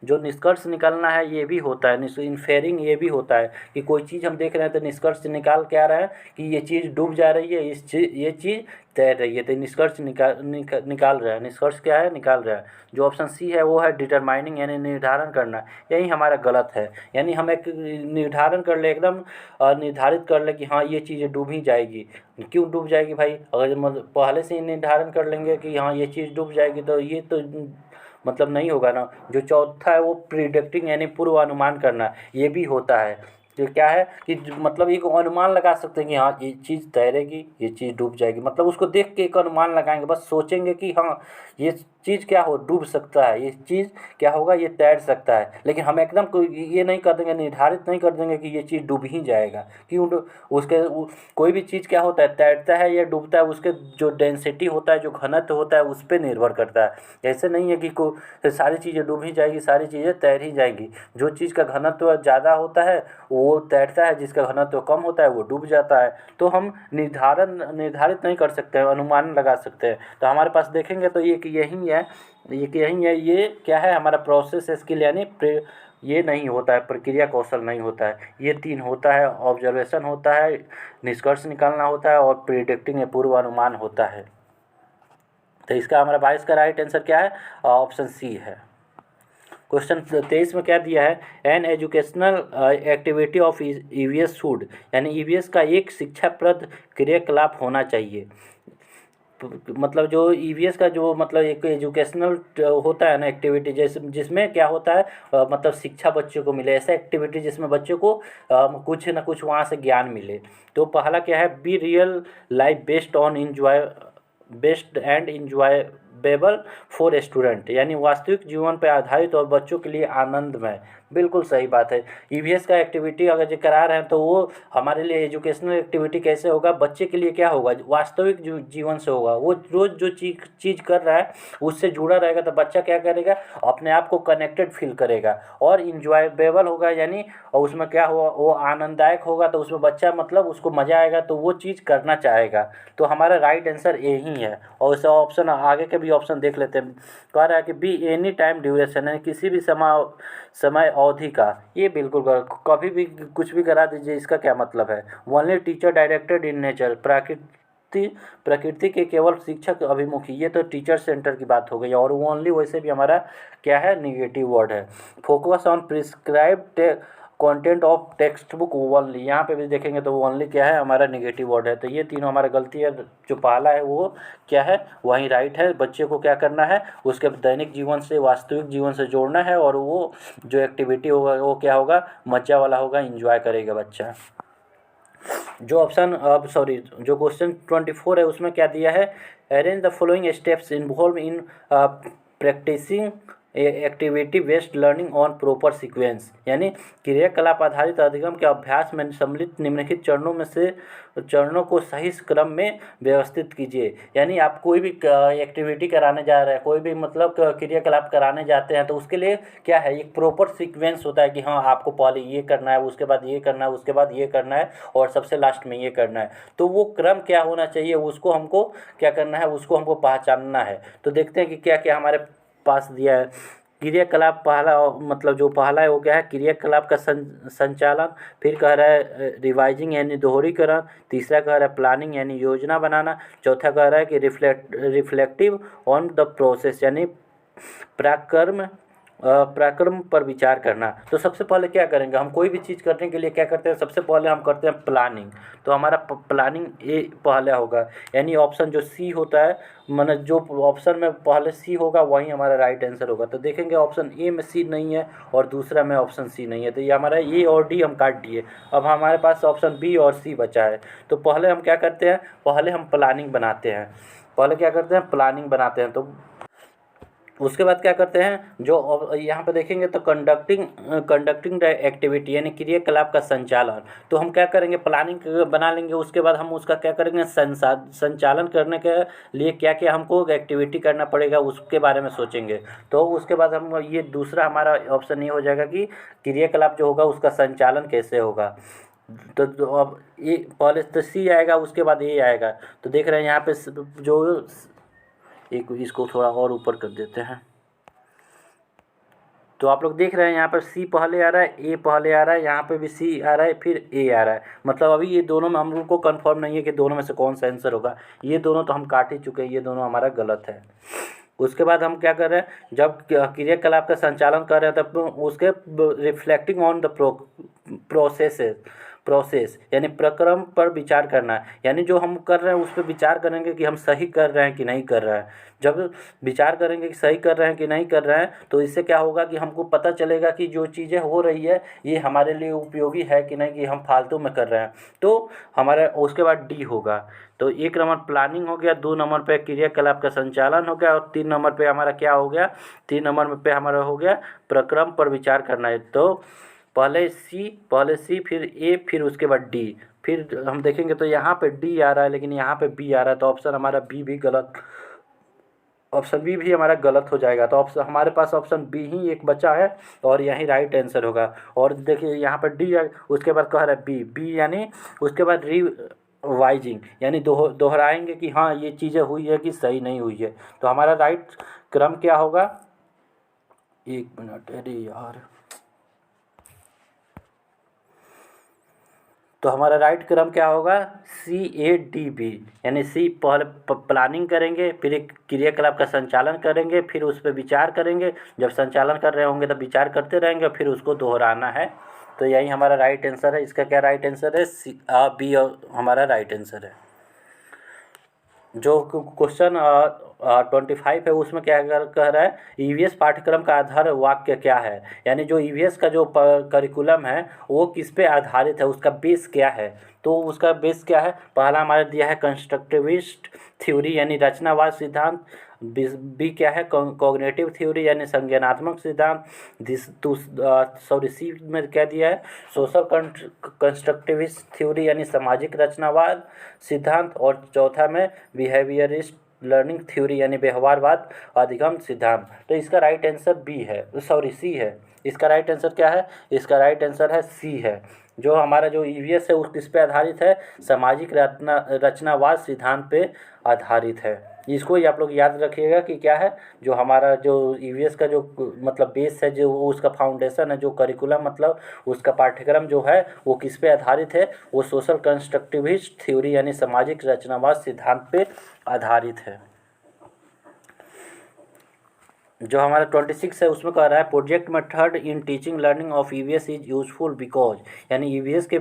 जो निष्कर्ष निकालना है ये भी होता है, इन्फेरिंग ये भी होता है कि कोई चीज़ हम देख रहे हैं तो निष्कर्ष निकाल के आ रहा है कि ये चीज़ डूब जा रही है, ये चीज़ तैर रही है, तो निष्कर्ष निकाल रहा है। निष्कर्ष क्या है, निकाल रहा है। जो ऑप्शन सी है वो है डिटरमाइनिंग, यानी निर्धारण करना, यही हमारा गलत है। यानी हम एक निर्धारण कर ले, एकदम निर्धारित कर ले कि हाँ ये चीज़ डूब ही जाएगी। क्यों डूब जाएगी भाई, अगर मतलब पहले से ही निर्धारण कर लेंगे कि हाँ ये चीज़ डूब जाएगी तो ये तो मतलब नहीं होगा ना। जो चौथा है वो प्रिडिक्टिंग, यानी पूर्वानुमान करना, ये भी होता है। जो क्या है कि मतलब एक अनुमान लगा सकते हैं कि हाँ ये चीज़ तैरेगी, ये चीज़ डूब जाएगी, मतलब उसको देख के एक अनुमान लगाएंगे, बस सोचेंगे कि हाँ ये चीज़ क्या हो डूब सकता है, ये चीज़ क्या होगा ये तैर सकता है। लेकिन हम एकदम कोई ये नहीं कर देंगे, निर्धारित नहीं कर देंगे कि ये चीज़ डूब ही जाएगा। क्यों उसके कोई भी चीज़ क्या होता है तैरता है या डूबता है, उसके जो डेंसिटी होता है, जो घनत्व होता है, उस पर निर्भर करता है। ऐसे नहीं है कि सारी चीज़ें डूब ही जाएगी, सारी चीज़ें तैर ही जाएंगी। जो चीज़ का घनत्व ज़्यादा होता है वो तैरता है, जिसका घनत्व कम होता है वो डूब जाता है। तो हम निर्धारित नहीं कर सकते हैं, अनुमान लगा सकते हैं। तो हमारे पास देखेंगे तो एक यही है, ये क्या है हमारा प्रोसेस स्किल, यानी ये नहीं होता है, प्रक्रिया कौशल नहीं होता है। ये 3 होता है, ऑब्जर्वेशन होता है, निष्कर्ष निकालना होता है, और प्रिडिक्टिंग पूर्वानुमान होता है। तो इसका हमारा 22 का राइट आंसर क्या है, ऑप्शन सी है। क्वेश्चन 23 में क्या दिया है, an educational activity of EVS should, यानी ईवीएस का एक शिक्षाप्रद क्रियाकलाप होना चाहिए। मतलब जो ईवीएस का जो मतलब एक एजुकेशनल होता है ना एक्टिविटी, जैसे जिसमें क्या होता है मतलब शिक्षा बच्चों को मिले, ऐसा एक्टिविटी जिसमें बच्चों को कुछ ना कुछ वहाँ से ज्ञान मिले। तो पहला क्या है, be real life based and enjoyable for student, यानी वास्तविक जीवन पर आधारित और बच्चों के लिए आनंदमय। बिल्कुल सही बात है। ईवीएस का एक्टिविटी अगर जो करा रहे हैं तो वो हमारे लिए एजुकेशनल एक्टिविटी कैसे होगा, बच्चे के लिए क्या होगा, वास्तविक जीवन से होगा। वो रोज़ जो चीज़ कर रहा है उससे जुड़ा रहेगा, तो बच्चा क्या करेगा, अपने आप को कनेक्टेड फील करेगा और इंजॉयबेबल होगा, यानी और उसमें क्या होगा, वो आनंददायक होगा। तो उसमें बच्चा मतलब उसको मज़ा आएगा तो वो चीज़ करना चाहेगा। तो हमारा राइट आंसर यही है। और इसे ऑप्शन आगे के भी ऑप्शन देख लेते हैं। कह रहा है कि बी एनी टाइम ड्यूरेशन, यानी किसी भी समय अवधि का। ये बिल्कुल कभी भी कुछ भी करा दीजिए, इसका क्या मतलब है। Only teacher directed in nature, प्रकृति के केवल शिक्षक अभिमुखी, ये तो टीचर सेंटर की बात हो गई। और ओनली वैसे भी हमारा क्या है, निगेटिव वर्ड है। Focus on prescribed content of text book only, यहाँ पे भी देखेंगे तो ओनली क्या है, हमारा निगेटिव वर्ड है। तो ये तीनों हमारा गलती है। जो पहला है वो क्या है, वही राइट है। बच्चे को क्या करना है, उसके दैनिक जीवन से वास्तविक जीवन से जोड़ना है, और वो जो एक्टिविटी होगा वो क्या होगा, मज़ा वाला होगा, इंजॉय करेगा बच्चा। जो ऑप्शन अब सॉरी जो क्वेश्चन 24 है उसमें क्या दिया है, arrange the following steps involve in practicing activity based learning on proper sequence, यानी क्रियाकलाप आधारित अधिगम के अभ्यास में सम्मिलित निम्नलिखित चरणों को सही क्रम में व्यवस्थित कीजिए। यानी आप कोई भी एक्टिविटी कराने जा रहे हैं, कोई भी मतलब क्रियाकलाप कराने जाते हैं, तो उसके लिए क्या है, एक प्रॉपर सीक्वेंस होता है कि हाँ आपको पहले ये करना है, उसके बाद ये करना है, उसके बाद ये करना है, और सबसे लास्ट में ये करना है। तो वो क्रम क्या होना चाहिए, उसको हमको क्या करना है, उसको हमको पहचानना है। तो देखते हैं कि क्या क्या हमारे पास दिया है। क्रियाकलाप पहला मतलब जो पहला है वो क्या है, क्रियाकलाप का संचालन। फिर कह रहा है रिवाइजिंग यानी दोहरीकरण। तीसरा कह रहा है प्लानिंग यानी योजना बनाना। चौथा कह रहा है कि रिफ्लेक्टिव ऑन द प्रोसेस यानी पराक्रम पर विचार करना। तो सबसे पहले क्या करेंगे, हम कोई भी चीज़ करने के लिए क्या करते हैं, सबसे पहले हम करते हैं प्लानिंग। तो हमारा प्लानिंग ए पहला होगा, यानी ऑप्शन जो सी होता है, मतलब जो ऑप्शन में पहले सी होगा वही हमारा राइट आंसर होगा। तो देखेंगे ऑप्शन ए में सी नहीं है और दूसरा में ऑप्शन सी नहीं है, तो ये हमारा ए और डी हम काट दिए। अब हमारे पास ऑप्शन बी और सी बचा है। तो पहले हम क्या करते हैं, पहले हम प्लानिंग बनाते हैं। पहले क्या करते हैं, प्लानिंग बनाते हैं। तो उसके बाद क्या करते हैं, जो यहाँ पे देखेंगे तो कंडक्टिंग द एक्टिविटी यानी क्रियाकलाप का संचालन। तो हम क्या करेंगे, प्लानिंग बना लेंगे, उसके बाद हम उसका क्या करेंगे, संचालन करने के लिए क्या क्या हमको एक्टिविटी करना पड़ेगा उसके बारे में सोचेंगे। तो उसके बाद हम ये दूसरा हमारा ऑप्शन ये हो जाएगा कि क्रियाकलाप जो होगा उसका संचालन कैसे होगा। तो अब ये पहले तो सी आएगा, उसके बाद ये आएगा। तो देख रहे हैं यहाँ पे जो एक इसको थोड़ा और ऊपर कर देते हैं। तो आप लोग देख रहे हैं यहाँ पर सी पहले आ रहा है, ए पहले आ रहा है, यहाँ पे भी सी आ रहा है, फिर ए आ रहा है। मतलब अभी ये दोनों में हम लोग को कंफर्म नहीं है कि दोनों में से कौन सा आंसर होगा। ये दोनों तो हम काट ही चुके हैं, ये दोनों हमारा गलत है। उसके बाद हम क्या कर रहे हैं, जब क्रियाकलाप का संचालन कर रहे हैं तब उसके reflecting on the processes process यानी प्रक्रम पर विचार करना, यानी जो हम कर रहे हैं उस पर विचार करेंगे कि हम सही कर रहे हैं कि नहीं कर रहे हैं। जब विचार करेंगे कि सही कर रहे हैं कि नहीं कर रहे हैं तो इससे क्या होगा कि हमको पता चलेगा कि जो चीज़ें हो रही है ये हमारे लिए उपयोगी है कि नहीं, कि हम फालतू में कर रहे हैं। तो हमारा उसके बाद डी होगा। तो 1 नंबर प्लानिंग हो गया, 2 नंबर पे क्रियाकलाप का संचालन हो गया और 3 नंबर पे हमारा क्या हो गया, 3 नंबर पे हमारा हो गया प्रक्रम पर विचार करना है। तो पहले सी फिर ए फिर उसके बाद डी, फिर हम देखेंगे तो यहाँ पे डी आ रहा है लेकिन यहाँ पे बी आ रहा है, तो ऑप्शन हमारा बी भी गलत, ऑप्शन बी भी हमारा गलत हो जाएगा। तो ऑप्शन हमारे पास ऑप्शन बी ही एक बचा है और यही राइट आंसर होगा। और देखिए यहाँ पर डी है, उसके बाद कह रहा है बी, बी यानी उसके बाद रिवाइजिंग यानी दोहराएंगे कि हाँ ये चीज़ें हुई है कि सही नहीं हुई है। तो हमारा राइट क्रम क्या होगा, 1 मिनट, अरे यार, तो हमारा राइट क्रम क्या होगा, CADB, यानी सी पहले प्लानिंग करेंगे, फिर एक क्रियाकलाप का संचालन करेंगे, फिर उस पर विचार करेंगे, जब संचालन कर रहे होंगे तब विचार करते रहेंगे, फिर उसको दोहराना है। तो यही हमारा राइट आंसर है। इसका क्या राइट आंसर है, बी हमारा राइट आंसर है। जो क्वेश्चन 25 है उसमें क्या कह रहा है, ईवीएस पाठ्यक्रम का आधार वाक्य क्या है, यानी जो ईवीएस का जो करिकुलम है वो किस पे आधारित है, उसका बेस क्या है। तो उसका बेस क्या है, पहला हमारा दिया है कंस्ट्रक्टिविस्ट थ्योरी यानी रचनावाद सिद्धांत, बी क्या है कॉग्निटिव थ्योरी यानी संज्ञानात्मक सिद्धांत, सी में क्या दिया है सोशल कंस्ट्रक्टिविस्ट थ्योरी यानी सामाजिक रचनावाद सिद्धांत, और चौथा में बिहेवियरिस्ट लर्निंग थ्योरी यानी व्यवहारवाद अधिगम सिद्धांत। तो इसका राइट आंसर बी है, सी है। इसका राइट आंसर क्या है, इसका राइट आंसर है सी है। जो हमारा जो ईवीएस है उस किस पे आधारित है, सामाजिक रचनावाद सिद्धांत पे आधारित है। इसको ही आप लोग याद रखिएगा कि क्या है, जो हमारा जो ईवीएस का जो मतलब बेस है, जो उसका फाउंडेशन है, जो करिकुलम मतलब उसका पाठ्यक्रम जो है वो किस पे आधारित है, वो सोशल कंस्ट्रक्टिविस्ट थ्योरी यानी सामाजिक रचनावाद सिद्धांत पे आधारित है। जो हमारा 26 है उसमें कह रहा है project method in teaching learning of EVS is useful because, यानी ईवीएस के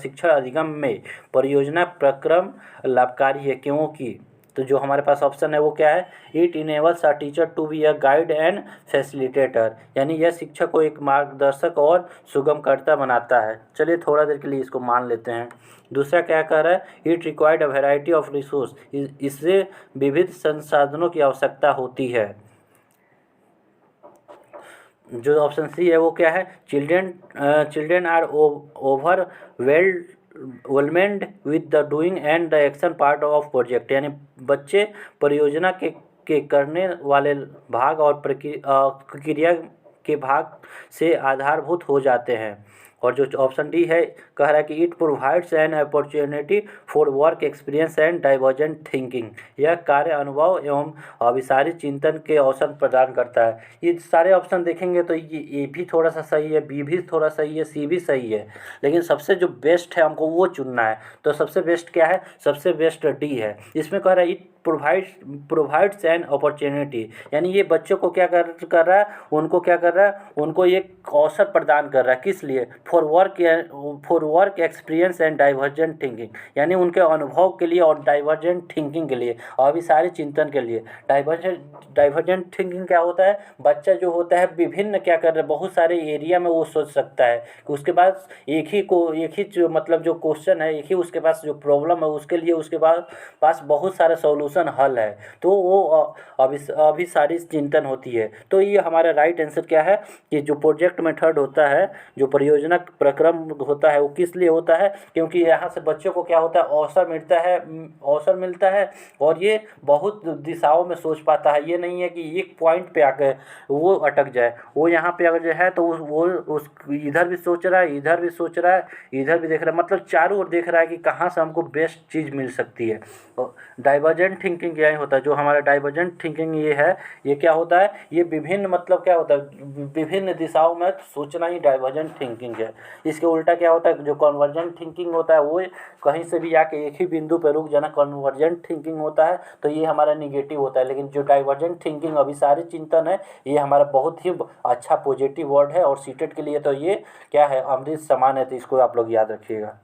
शिक्षा अधिगम में परियोजना प्रक्रम लाभकारी है क्योंकि। तो जो हमारे पास ऑप्शन है वो क्या है, it enables a teacher to be a guide and facilitator, यानी यह शिक्षक को एक मार्गदर्शक और सुगमकर्ता बनाता है। चलिए थोड़ा देर के लिए इसको मान लेते हैं। दूसरा क्या कह रहा है, it required a variety of resource, इससे विविध संसाधनों की आवश्यकता होती है। जो ऑप्शन सी है वो क्या है, children are overwhelmed with the doing and the action part of project, यानी बच्चे परियोजना के करने वाले भाग और प्रक्रिया के भाग से आधारभूत हो जाते हैं। और जो ऑप्शन डी है कह रहा है कि it provides an opportunity for work experience and divergent thinking, यह कार्य अनुभव एवं अभिसारी चिंतन के अवसर प्रदान करता है। ये सारे ऑप्शन देखेंगे तो ये भी थोड़ा सा सही है, बी भी थोड़ा सही है, सी भी सही है, लेकिन सबसे जो बेस्ट है हमको वो चुनना है। तो सबसे बेस्ट क्या है, सबसे बेस्ट डी है। इसमें कह रहा है इट प्रोवाइड्स एन अपॉर्चुनिटी, यानी ये बच्चों को क्या कर रहा है, उनको क्या कर रहा है, उनको एक अवसर प्रदान कर रहा है, किस लिए, for work experience and divergent thinking, यानी उनके अनुभव के लिए और डाइवर्जेंट थिंकिंग के लिए और भी सारे चिंतन के लिए। डाइवर्जेंट थिंकिंग क्या होता है, बच्चा जो होता है विभिन्न क्या कर रहा है, बहुत सारे एरिया में वो सोच सकता है कि उसके पास एक ही जो मतलब जो क्वेश्चन है, एक ही उसके पास जो प्रॉब्लम है उसके लिए उसके पास बहुत सारे सॉल्यूशन हल है, तो वो अभी सारी चिंतन होती है। तो ये हमारा राइट आंसर क्या है कि जो प्रोजेक्ट मेथड होता है, जो परियोजना प्रक्रम होता है, वो किस लिए होता है, क्योंकि यहाँ से बच्चों को क्या होता है, अवसर मिलता है और ये बहुत दिशाओं में सोच पाता है। ये नहीं है कि एक पॉइंट पे आकर वो अटक जाए, वो यहाँ पे अगर जो है तो वो उस इधर भी सोच रहा है, इधर भी सोच रहा है, इधर भी देख रहा है, मतलब चारों ओर देख रहा है कि कहाँ से हमको बेस्ट चीज़ मिल सकती है। डाइवर्जेंट थिंकिंग यही होता है, जो हमारा डाइवर्जेंट थिंकिंग ये है, ये क्या होता है, ये विभिन्न मतलब क्या होता है, विभिन्न दिशाओं में सोचना ही डाइवर्जेंट थिंकिंग है। इसके उल्टा क्या होता है, जो कन्वर्जेंट थिंकिंग होता है वो कहीं से भी आके एक ही बिंदु पर रुक जाना कन्वर्जेंट थिंकिंग होता है, तो ये हमारा निगेटिव होता है। लेकिन जो डाइवर्जेंट थिंकिंग अभिसारी चिंतन है, ये हमारा बहुत ही अच्छा पॉजिटिव वर्ड है, और सीटेट के लिए तो ये क्या है, अमृत समान है, तो इसको आप लोग याद रखिएगा।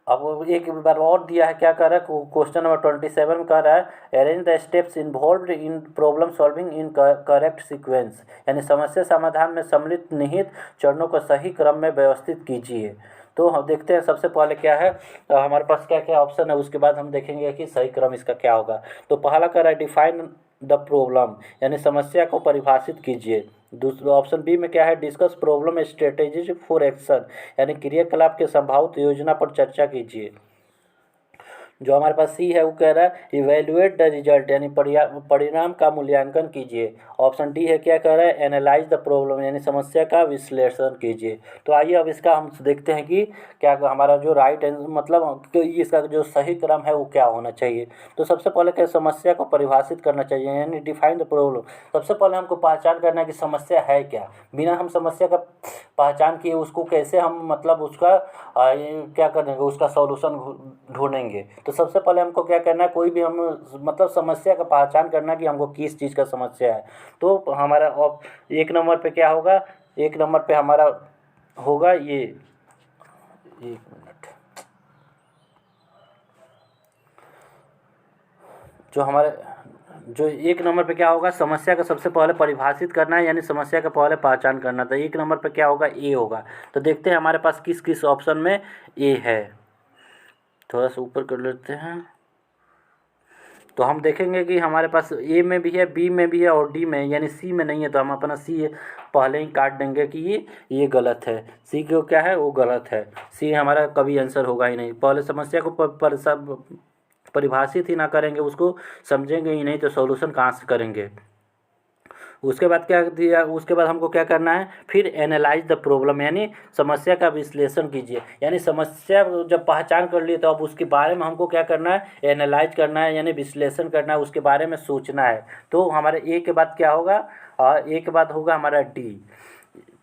अब वो एक बार और दिया है, क्या कर रहा है, क्वेश्चन नंबर 27 कह रहा है arrange the steps involved in problem solving in correct sequence, यानी समस्या समाधान में सम्मिलित निहित चरणों को सही क्रम में व्यवस्थित कीजिए। तो हम देखते हैं सबसे पहले क्या है, हमारे पास क्या क्या ऑप्शन है, उसके बाद हम देखेंगे कि सही क्रम इसका क्या होगा। तो पहला कह रहा है डिफाइन द प्रॉब्लम, यानी समस्या को परिभाषित कीजिए। दूसरा ऑप्शन बी में क्या है, discuss problem strategies for action, यानी क्रियाकलाप के संभावित योजना पर चर्चा कीजिए। जो हमारे पास सी है वो कह रहा है इवेल्युएट द रिजल्ट, यानी परिणाम का मूल्यांकन कीजिए। ऑप्शन डी है, क्या कह रहा है, एनालाइज द प्रॉब्लम, यानी समस्या का विश्लेषण कीजिए। तो आइए अब इसका हम देखते हैं कि क्या हमारा जो राइट मतलब कि इसका जो सही क्रम है वो क्या होना चाहिए। तो सबसे पहले क्या, समस्या को परिभाषित करना चाहिए, यानी डिफाइन द प्रॉब्लम। सबसे पहले हमको पहचान करना है कि समस्या है क्या। बिना हम समस्या का पहचान किए उसको कैसे हम मतलब उसका क्या करेंगे, उसका सॉल्यूशन ढूंढेंगे। तो सबसे पहले हमको क्या करना है, कोई भी हम मतलब समस्या का पहचान करना है कि हमको किस चीज़ का समस्या है। तो हमारा एक नंबर पे क्या होगा, एक नंबर पे हमारा होगा ये, एक मिनट, जो हमारे जो एक नंबर पे क्या होगा, समस्या का सबसे पहले परिभाषित करना है, यानी समस्या का पहले पहचान करना। तो एक नंबर पे क्या होगा, ए होगा। तो देखते हैं हमारे पास किस किस ऑप्शन में ए है। थोड़ा सा ऊपर कर लेते हैं, तो हम देखेंगे कि हमारे पास ए में भी है, बी में भी है और डी में, यानी सी में नहीं है। तो हम अपना सी पहले ही काट देंगे कि ये गलत है। सी को क्या है, वो गलत है। सी हमारा कभी आंसर होगा ही नहीं। पहले समस्या को सब परिभाषित ही ना करेंगे, उसको समझेंगे ही नहीं, तो सॉल्यूशन कहाँ से करेंगे। उसके बाद क्या दिया, उसके बाद हमको क्या करना है, फिर एनालाइज द प्रॉब्लम, यानी समस्या का विश्लेषण कीजिए। यानी समस्या जब पहचान कर लिए तो अब उसके बारे में हमको क्या करना है, एनालाइज करना है, यानी विश्लेषण करना है, उसके बारे में सोचना है। तो हमारे ए के बाद क्या होगा, ए के बाद होगा हमारा डी।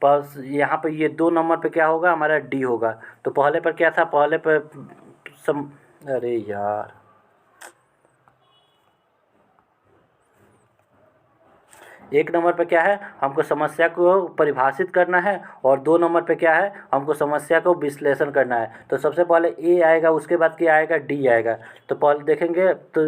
बस यहाँ पर ये 2 नंबर पे क्या होगा, हमारा डी होगा। तो पहले पर क्या था, पहले पर अरे यार, एक नंबर पे क्या है, हमको समस्या को परिभाषित करना है, और 2 नंबर पे क्या है, हमको समस्या को विश्लेषण करना है। तो सबसे पहले ए आएगा, उसके बाद क्या आएगा, डी आएगा। तो पहले देखेंगे तो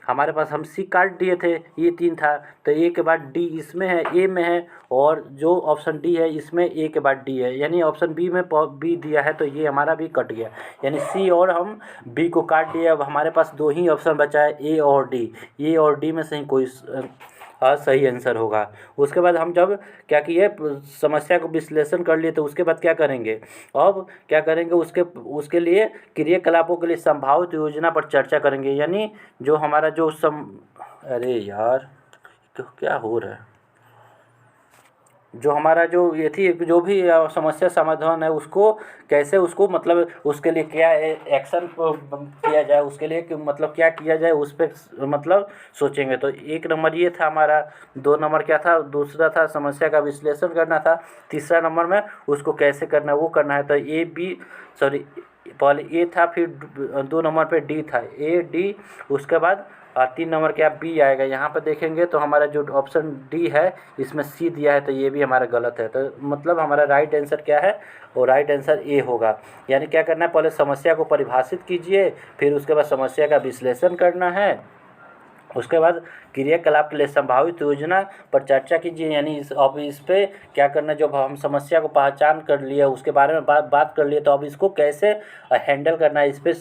हमारे पास हम सी काट दिए थे, ये 3 था। तो ए के बाद डी इसमें है, ए में है, और जो ऑप्शन डी है इसमें ए के बाद डी है, यानी ऑप्शन बी में बी दिया है, तो ये हमारा भी कट गया। यानी सी और हम बी को काट दिए। अब हमारे पास 2 ही ऑप्शन बचा है, ए और डी। ए और डी में से ही कोई सही आंसर होगा। उसके बाद हम जब क्या किए, समस्या को विश्लेषण कर लिए, तो उसके बाद क्या करेंगे, अब क्या करेंगे, उसके लिए क्रियाकलापों के लिए संभावित योजना पर चर्चा करेंगे। यानी जो हमारा जो अरे यार, तो क्या हो रहा है, जो हमारा जो ये थी, जो भी समस्या समाधान है, उसको कैसे, उसको मतलब उसके लिए क्या एक्शन किया जाए, उसके लिए मतलब क्या किया जाए, उस पर मतलब सोचेंगे। तो एक नंबर ये था हमारा। 2 नंबर क्या था, दूसरा था समस्या का विश्लेषण करना था। तीसरा नंबर में उसको कैसे करना है वो करना है। तो ए बी सॉरी, पहले ए था, फिर 2 नंबर पे डी था, ए डी, उसके बाद 3 नंबर क्या बी आएगा। यहाँ पर देखेंगे तो हमारा जो ऑप्शन डी है इसमें सी दिया है, तो ये भी हमारा गलत है। तो मतलब हमारा राइट आंसर क्या है, और राइट आंसर ए होगा। यानी क्या करना है, पहले समस्या को परिभाषित कीजिए, फिर उसके बाद समस्या का विश्लेषण करना है, उसके बाद क्रियाकलाप के लिए संभावित योजना पर चर्चा कीजिए। यानी अब इस पे क्या करना है, जब हम समस्या को पहचान कर लिए, उसके बारे में बात कर लिए, तो अब इसको कैसे हैंडल करना है, इस पे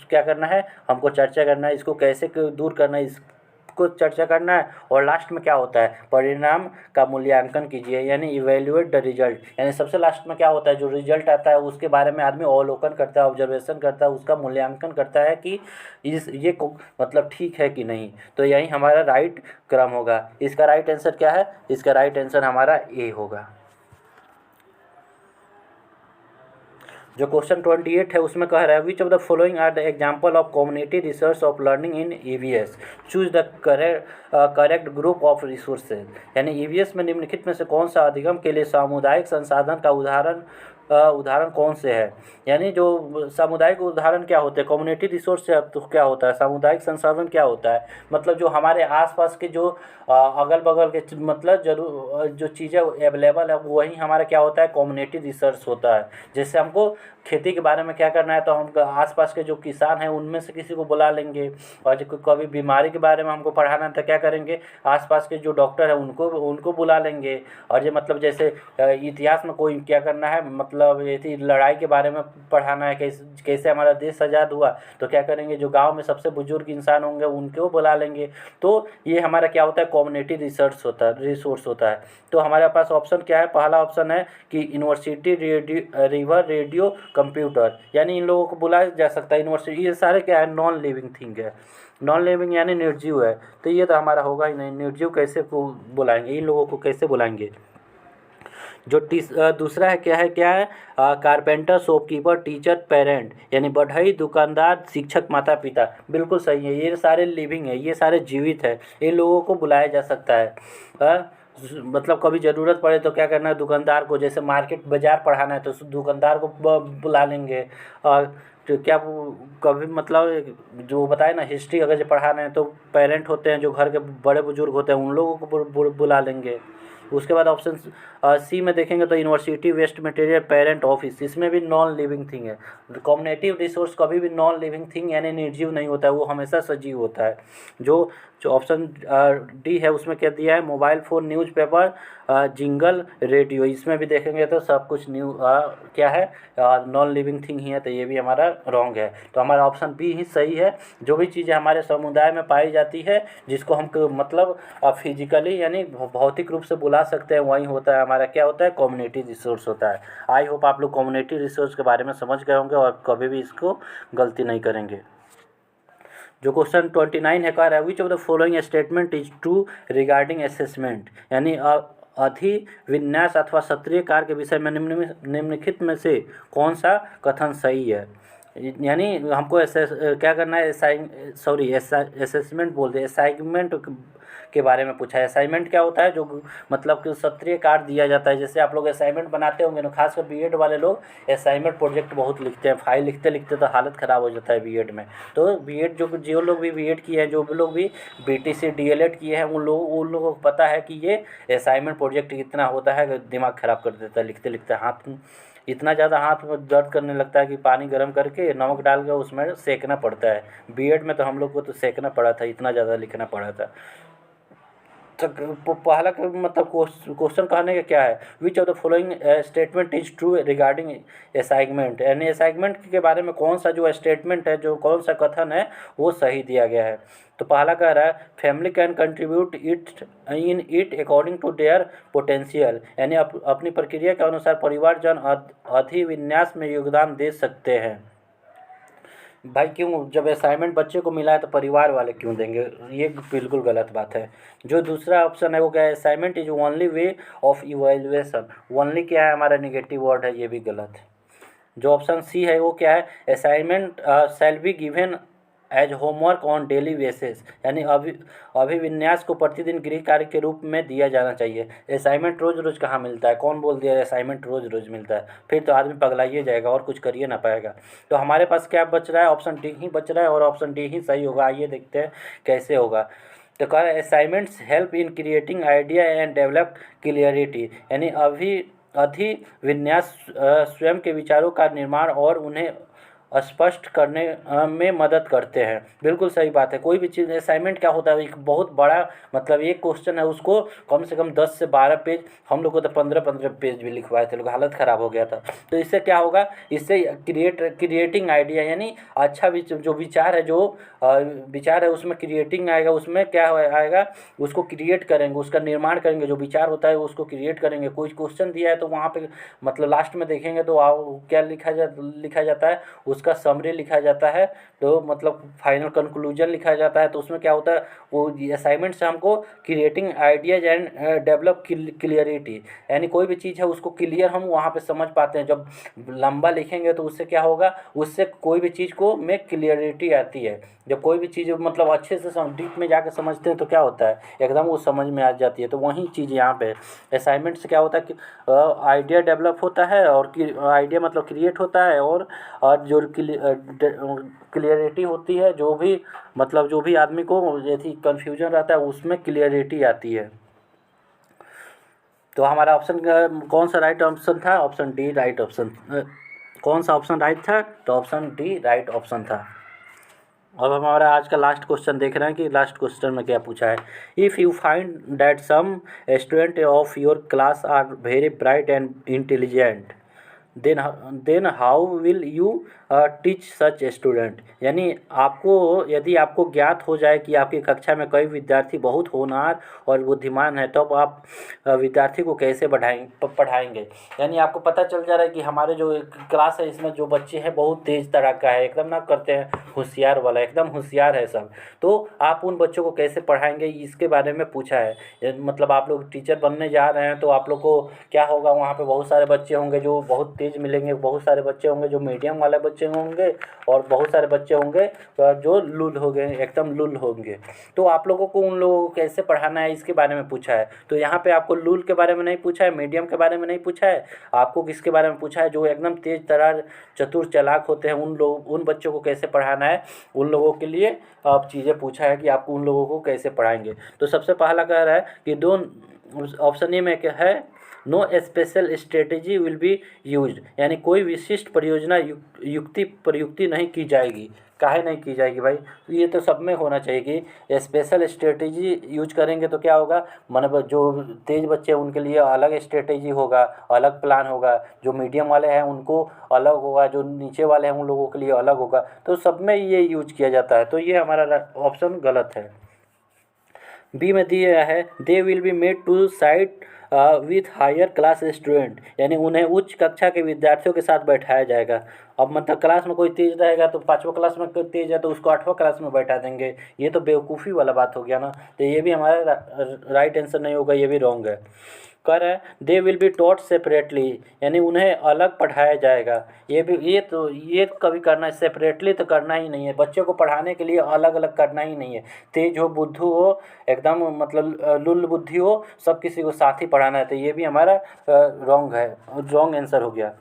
क्या करना है, हमको चर्चा करना है, इसको कैसे दूर करना है, को चर्चा करना है। और लास्ट में क्या होता है, परिणाम का मूल्यांकन कीजिए, यानी इवेल्युएट द रिजल्ट। यानी सबसे लास्ट में क्या होता है, जो रिजल्ट आता है उसके बारे में आदमी अवलोकन करता है, ऑब्जर्वेशन करता है, उसका मूल्यांकन करता है कि ये मतलब ठीक है कि नहीं। तो यही हमारा राइट क्रम होगा। इसका राइट आंसर क्या है, इसका राइट आंसर हमारा ए होगा। जो क्वेश्चन 28 है उसमें कह रहा है which of the following are the example of community research of learning in EVS, choose the correct group of resources. यानी ईवीएस में निम्नलिखित में से कौन सा अधिगम के लिए सामुदायिक संसाधन का उदाहरण कौन से है। यानी जो सामुदायिक उदाहरण क्या होते हैं, कम्युनिटी रिसोर्स से तो क्या होता है, सामुदायिक संसाधन क्या होता है, मतलब जो हमारे आसपास के जो अगल बगल के मतलब जरूर जो चीज़ें अवेलेबल है वही हमारा क्या होता है, कम्युनिटी रिसर्च होता है। जैसे हमको खेती के बारे में क्या करना है तो हम आसपास के जो किसान हैं उनमें से किसी को बुला लेंगे, और जो कभी बीमारी के बारे में हमको पढ़ाना है तो क्या करेंगे, आसपास के जो डॉक्टर हैं उनको बुला लेंगे। और ये मतलब जैसे इतिहास में कोई क्या करना है, मतलब ये लड़ाई के बारे में पढ़ाना है, कैसे हमारा देश आज़ाद हुआ, तो क्या करेंगे, जो गांव में सबसे बुजुर्ग इंसान होंगे उनको बुला लेंगे। तो ये हमारा क्या होता है, कम्युनिटी रिसोर्स होता है। तो हमारे पास ऑप्शन क्या है, पहला ऑप्शन है कि यूनिवर्सिटी रिवर रेडियो कंप्यूटर, यानी इन लोगों को बुलाया जा सकता है यूनिवर्सिटी। ये सारे क्या है, नॉन लिविंग थिंग है, नॉन लिविंग यानी निर्जीव है। तो ये तो हमारा होगा ही नहीं, निर्जीव कैसे को बुलाएंगे, इन लोगों को कैसे बुलाएंगे। जो दूसरा है क्या है कारपेंटर, शॉपकीपर, टीचर, पेरेंट, यानी बढ़ई, दुकानदार, शिक्षक, माता पिता। बिल्कुल सही है, ये सारे लिविंग है, ये सारे जीवित है, इन लोगों को बुलाया जा सकता है। मतलब कभी ज़रूरत पड़े तो क्या करना है, दुकानदार को, जैसे मार्केट बाज़ार पढ़ाना है तो दुकानदार को बुला लेंगे। और तो क्या कभी मतलब जो बताए ना, हिस्ट्री अगर जो पढ़ाना है तो पेरेंट होते हैं, जो घर के बड़े बुजुर्ग होते हैं, उन लोगों को बुला लेंगे। उसके बाद ऑप्शन सी में देखेंगे तो university, waste material, parent office, इसमें भी नॉन लिविंग थिंग है। कॉम्युनिटिव रिसोर्स कभी भी नॉन लिविंग थिंग यानी निर्जीव नहीं होता है, वो हमेशा सजीव होता है। जो जो ऑप्शन डी है उसमें क्या दिया है, mobile phone, newspaper, jingle, radio, इसमें भी देखेंगे तो सब कुछ क्या है, नॉन लिविंग थिंग ही है, तो ये भी हमारा रॉन्ग है। तो हमारा ऑप्शन बी ही सही है। जो भी चीज़ें हमारे समुदाय में पाई जाती है जिसको हम मतलब फिजिकली यानी भौतिक रूप से बुला सकते हैं, वही होता है हमारा क्या होता है, कम्युनिटी रिसोर्स होता है। आई होप आप लोग कम्युनिटी रिसोर्स के बारे में समझ गए होंगे और कभी भी इसको गलती नहीं करेंगे। जो क्वेश्चन 29 है, कह रहा है which of the following statement is true regarding assessment, यानी अधिविन्यास अथवा सत्रीय कार्य के विषय में निम्नलिखित में से कौन सा कथन सही है। यानी हमको क्या करना है, असेसमेंट बोलते हैं, असाइनमेंट के बारे में पूछा है। असाइनमेंट क्या होता है, जो मतलब कि सत्रीय कार्य दिया जाता है। जैसे आप लोग असाइनमेंट बनाते होंगे ना, खासकर बीएड वाले लोग असाइनमेंट प्रोजेक्ट बहुत लिखते हैं, फाइल लिखते लिखते तो हालत ख़राब हो जाता है बीएड में। तो बीएड जो लोग भी बीएड किए हैं, जो लोग भी बीटीसी डीएलएड किए हैं, उन लोगों को पता है कि ये असाइनमेंट प्रोजेक्ट कितना होता है, दिमाग ख़राब कर देता है लिखते लिखते। इतना ज़्यादा हाथ में दर्द करने लगता है कि पानी गर्म करके नमक डाल के उसमें सेकना पड़ता है। बीएड में तो हम लोग को तो सेकना पड़ा था, इतना ज़्यादा लिखना पड़ा था। तो पहला मतलब क्वेश्चन कहने का क्या है, which of the following statement is true regarding assignment, यानी असाइनमेंट के बारे में कौन सा जो स्टेटमेंट है, जो कौन सा कथन है वो सही दिया गया है। तो पहला कह रहा है family can contribute it according to their potential, यानी अपनी प्रक्रिया के अनुसार परिवारजन अधिविन्यास में योगदान दे सकते हैं। भाई क्यों, जब असाइनमेंट बच्चे को मिला है तो परिवार वाले क्यों देंगे, ये बिल्कुल गलत बात है। जो दूसरा ऑप्शन है वो क्या है, assignment is only way of evaluation, only क्या है हमारा निगेटिव वर्ड है, ये भी गलत है। जो ऑप्शन सी है वो क्या है, assignment shall be given as homework on daily basis, यानी अभिविन्यास को प्रतिदिन गृह कार्य के रूप में दिया जाना चाहिए। असाइनमेंट रोज़ रोज़ कहाँ मिलता है, कौन बोल दिया असाइनमेंट रोज़ रोज़ मिलता है, फिर तो आदमी पगलाइए जाएगा और कुछ करिए ना पाएगा। तो हमारे पास क्या बच रहा है, ऑप्शन डी ही बच रहा है और ऑप्शन डी ही सही होगा। आइए देखते हैं कैसे होगा। तो कह रहा है assignments help in creating idea and develop clarity, यानी अधिविन्यास स्वयं के विचारों का निर्माण और उन्हें स्पष्ट करने में मदद करते हैं। बिल्कुल सही बात है। कोई भी चीज़ असाइनमेंट क्या होता है, एक बहुत बड़ा मतलब एक क्वेश्चन है, उसको कम से कम 10 से 12 पेज, हम लोग को तो 15-15 पेज भी लिखवाए थे लोग, हालत ख़राब हो गया था। तो इससे क्या होगा, इससे क्रिएटिंग आइडिया यानी अच्छा जो विचार है, विचार है उसमें क्रिएटिंग आएगा, उसमें क्या आएगा, उसको क्रिएट करेंगे, उसका निर्माण करेंगे, जो विचार होता है उसको क्रिएट करेंगे। कोई क्वेश्चन दिया है तो वहाँ पे मतलब लास्ट में देखेंगे तो क्या लिखा जाता है, उसका समरी लिखा जाता है, तो मतलब फाइनल कंक्लूजन लिखा जाता है। तो उसमें क्या होता है, वो असाइनमेंट से हमको creating ideas and develop clarity, यानी कोई भी चीज़ है उसको क्लियर हम वहाँ पे समझ पाते हैं। जब लंबा लिखेंगे तो उससे क्या होगा, उससे कोई भी चीज़ को में क्लियरिटी आती है। जब कोई भी चीज़ मतलब अच्छे से डीप में जाकर समझते हैं तो क्या होता है, एकदम वो समझ में आ जाती है। तो वही चीज़ यहाँ पे असाइनमेंट से क्या होता है कि आइडिया डेवलप होता है, और आइडिया मतलब क्रिएट होता है, और जो क्लियरिटी होती है, जो भी मतलब जो भी आदमी को यदि कन्फ्यूजन रहता है उसमें क्लियरिटी आती है। तो हमारा ऑप्शन कौन सा राइट ऑप्शन था, ऑप्शन डी राइट ऑप्शन। कौन सा ऑप्शन राइट था, तो ऑप्शन डी राइट ऑप्शन था। अब हमारा आज का लास्ट क्वेश्चन देख रहे हैं कि लास्ट क्वेश्चन में क्या पूछा है। If you find that some student of your class are very bright and intelligent, then how will you teach such student, यानी आपको यदि आपको ज्ञात हो जाए कि आपकी कक्षा में कई विद्यार्थी बहुत होनहार और बुद्धिमान है, तो अब आप विद्यार्थी को कैसे पढ़ाएंगे। यानी आपको पता चल जा रहा है कि हमारे जो क्लास है इसमें जो बच्चे हैं बहुत तेज़ तरह का है, एकदम ना करते हैं होशियार वाला, एकदम होशियार है सब, तो आप उन बच्चों को कैसे पढ़ाएंगे इसके बारे में पूछा है। मतलब आप लोग टीचर बनने जा रहे हैं तो आप लोग को क्या होगा, वहाँ पे बहुत सारे बच्चे होंगे जो बहुत तेज़ मिलेंगे, बहुत सारे बच्चे होंगे जो मीडियम वाले बच्चे होंगे, और बहुत सारे बच्चे होंगे जो लुल हो गए, एकदम लुल होंगे। तो आप लोगों को उन लोगों को कैसे पढ़ाना है इसके बारे में पूछा है। तो यहाँ पे आपको लुल के बारे में नहीं पूछा है, मीडियम के बारे में नहीं पूछा है, आपको किसके बारे में पूछा है, जो एकदम तेज तर्रार चतुर चालाक होते हैं, उन बच्चों को कैसे पढ़ाना है, उन लोगों के लिए आप चीज़ें पूछा है कि आप उन लोगों को कैसे पढ़ाएंगे। तो सबसे पहला कह रहा है कि ऑप्शन ए में क्या है, no special strategy will be used, यानी कोई विशिष्ट परियोजना प्रयुक्ति नहीं की जाएगी। काहे नहीं की जाएगी भाई, ये तो सब में होना चाहिए कि स्पेशल स्ट्रेटेजी यूज करेंगे तो क्या होगा, मतलब जो तेज़ बच्चे हैं उनके लिए अलग स्ट्रेटेजी होगा, अलग प्लान होगा, जो मीडियम वाले हैं उनको अलग होगा, जो नीचे वाले हैं उन लोगों के लिए अलग होगा। तो सब में ये यूज किया जाता है, तो ये हमारा ऑप्शन गलत है। बी में दिया है they will be made to side with higher class student, यानी उन्हें उच्च कक्षा के विद्यार्थियों के साथ बैठाया जाएगा। अब मतलब क्लास में कोई तेज रहेगा तो 5वीं क्लास में कोई तेज है तो उसको 8वीं क्लास में बैठा देंगे, ये तो बेवकूफ़ी वाला बात हो गया ना। तो ये भी हमारा राइट आंसर नहीं होगा, ये भी रॉन्ग है। कह रहे हैं दे विल बी टॉट सेपरेटली, यानी उन्हें अलग पढ़ाया जाएगा। ये कभी करना है, सेपरेटली तो करना ही नहीं है, बच्चों को पढ़ाने के लिए अलग अलग करना ही नहीं है। तेज हो, बुद्धू हो, एकदम मतलब लुल बुद्धि हो, सब किसी को साथ ही पढ़ाना है। तो ये भी हमारा रॉन्ग है, रॉन्ग आंसर हो गया।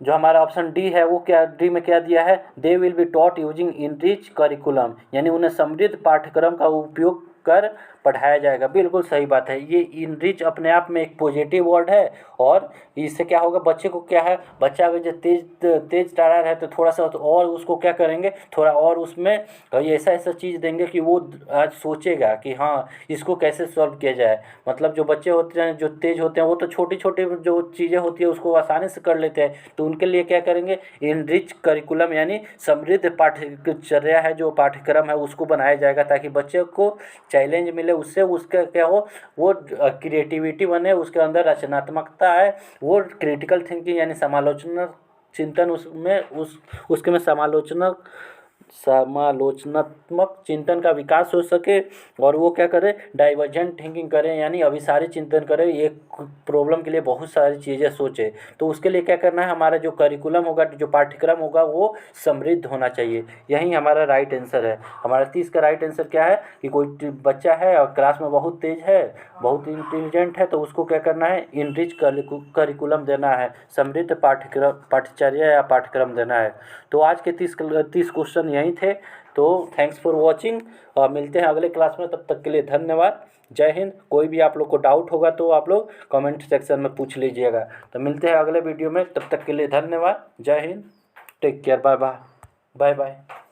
जो हमारा ऑप्शन डी है वो क्या, डी में क्या दिया है, they will be taught using enrich curriculum, यानी उन्हें समृद्ध पाठ्यक्रम का उपयोग कर पढ़ाया जाएगा। बिल्कुल सही बात है, ये इनरिच अपने आप में एक पॉजिटिव वर्ड है, और इससे क्या होगा, बच्चे को क्या है, बच्चा अगर जो तेज तर्रार है तो थोड़ा सा तो और उसको क्या करेंगे, थोड़ा और उसमें ऐसा ऐसा चीज़ देंगे कि वो आज सोचेगा कि हाँ इसको कैसे सॉल्व किया जाए। मतलब जो बच्चे होते हैं जो तेज होते हैं वो तो छोटी छोटी जो चीज़ें होती है उसको आसानी से कर लेते हैं, तो उनके लिए क्या करेंगे, इनरिच करिकुलम यानी समृद्ध पाठ्यचर्या है, जो पाठ्यक्रम है उसको बनाया जाएगा, ताकि बच्चे को चैलेंज मिले, उससे उसका क्या हो, वो क्रिएटिविटी बने, उसके अंदर रचनात्मकता है, वो क्रिटिकल थिंकिंग यानी समालोचना चिंतन उसके में समालोचनात्मक चिंतन का विकास हो सके, और वो क्या करे, डाइवर्जेंट थिंकिंग करे, यानी अभिसारी चिंतन करे, एक प्रॉब्लम के लिए बहुत सारी चीज़ें सोचे। तो उसके लिए क्या करना है, हमारा जो करिकुलम होगा, जो पाठ्यक्रम होगा वो समृद्ध होना चाहिए। यही हमारा राइट आंसर है। हमारा 30 का राइट आंसर क्या है कि कोई बच्चा है और क्लास में बहुत तेज है, बहुत इंटेलिजेंट है, तो उसको क्या करना है, इनरिच करिकुलम देना है, समृद्ध पाठ्यचर्या या पाठ्यक्रम देना है। तो आज के 30 क्वेश्चन यही थे। तो थैंक्स फॉर वॉचिंग, मिलते हैं अगले क्लास में, तब तक के लिए धन्यवाद। जय हिंद। कोई भी आप लोग को डाउट होगा तो आप लोग कमेंट सेक्शन में पूछ लीजिएगा। तो मिलते हैं अगले वीडियो में, तब तक के लिए धन्यवाद। जय हिंद, take care, bye bye, bye bye.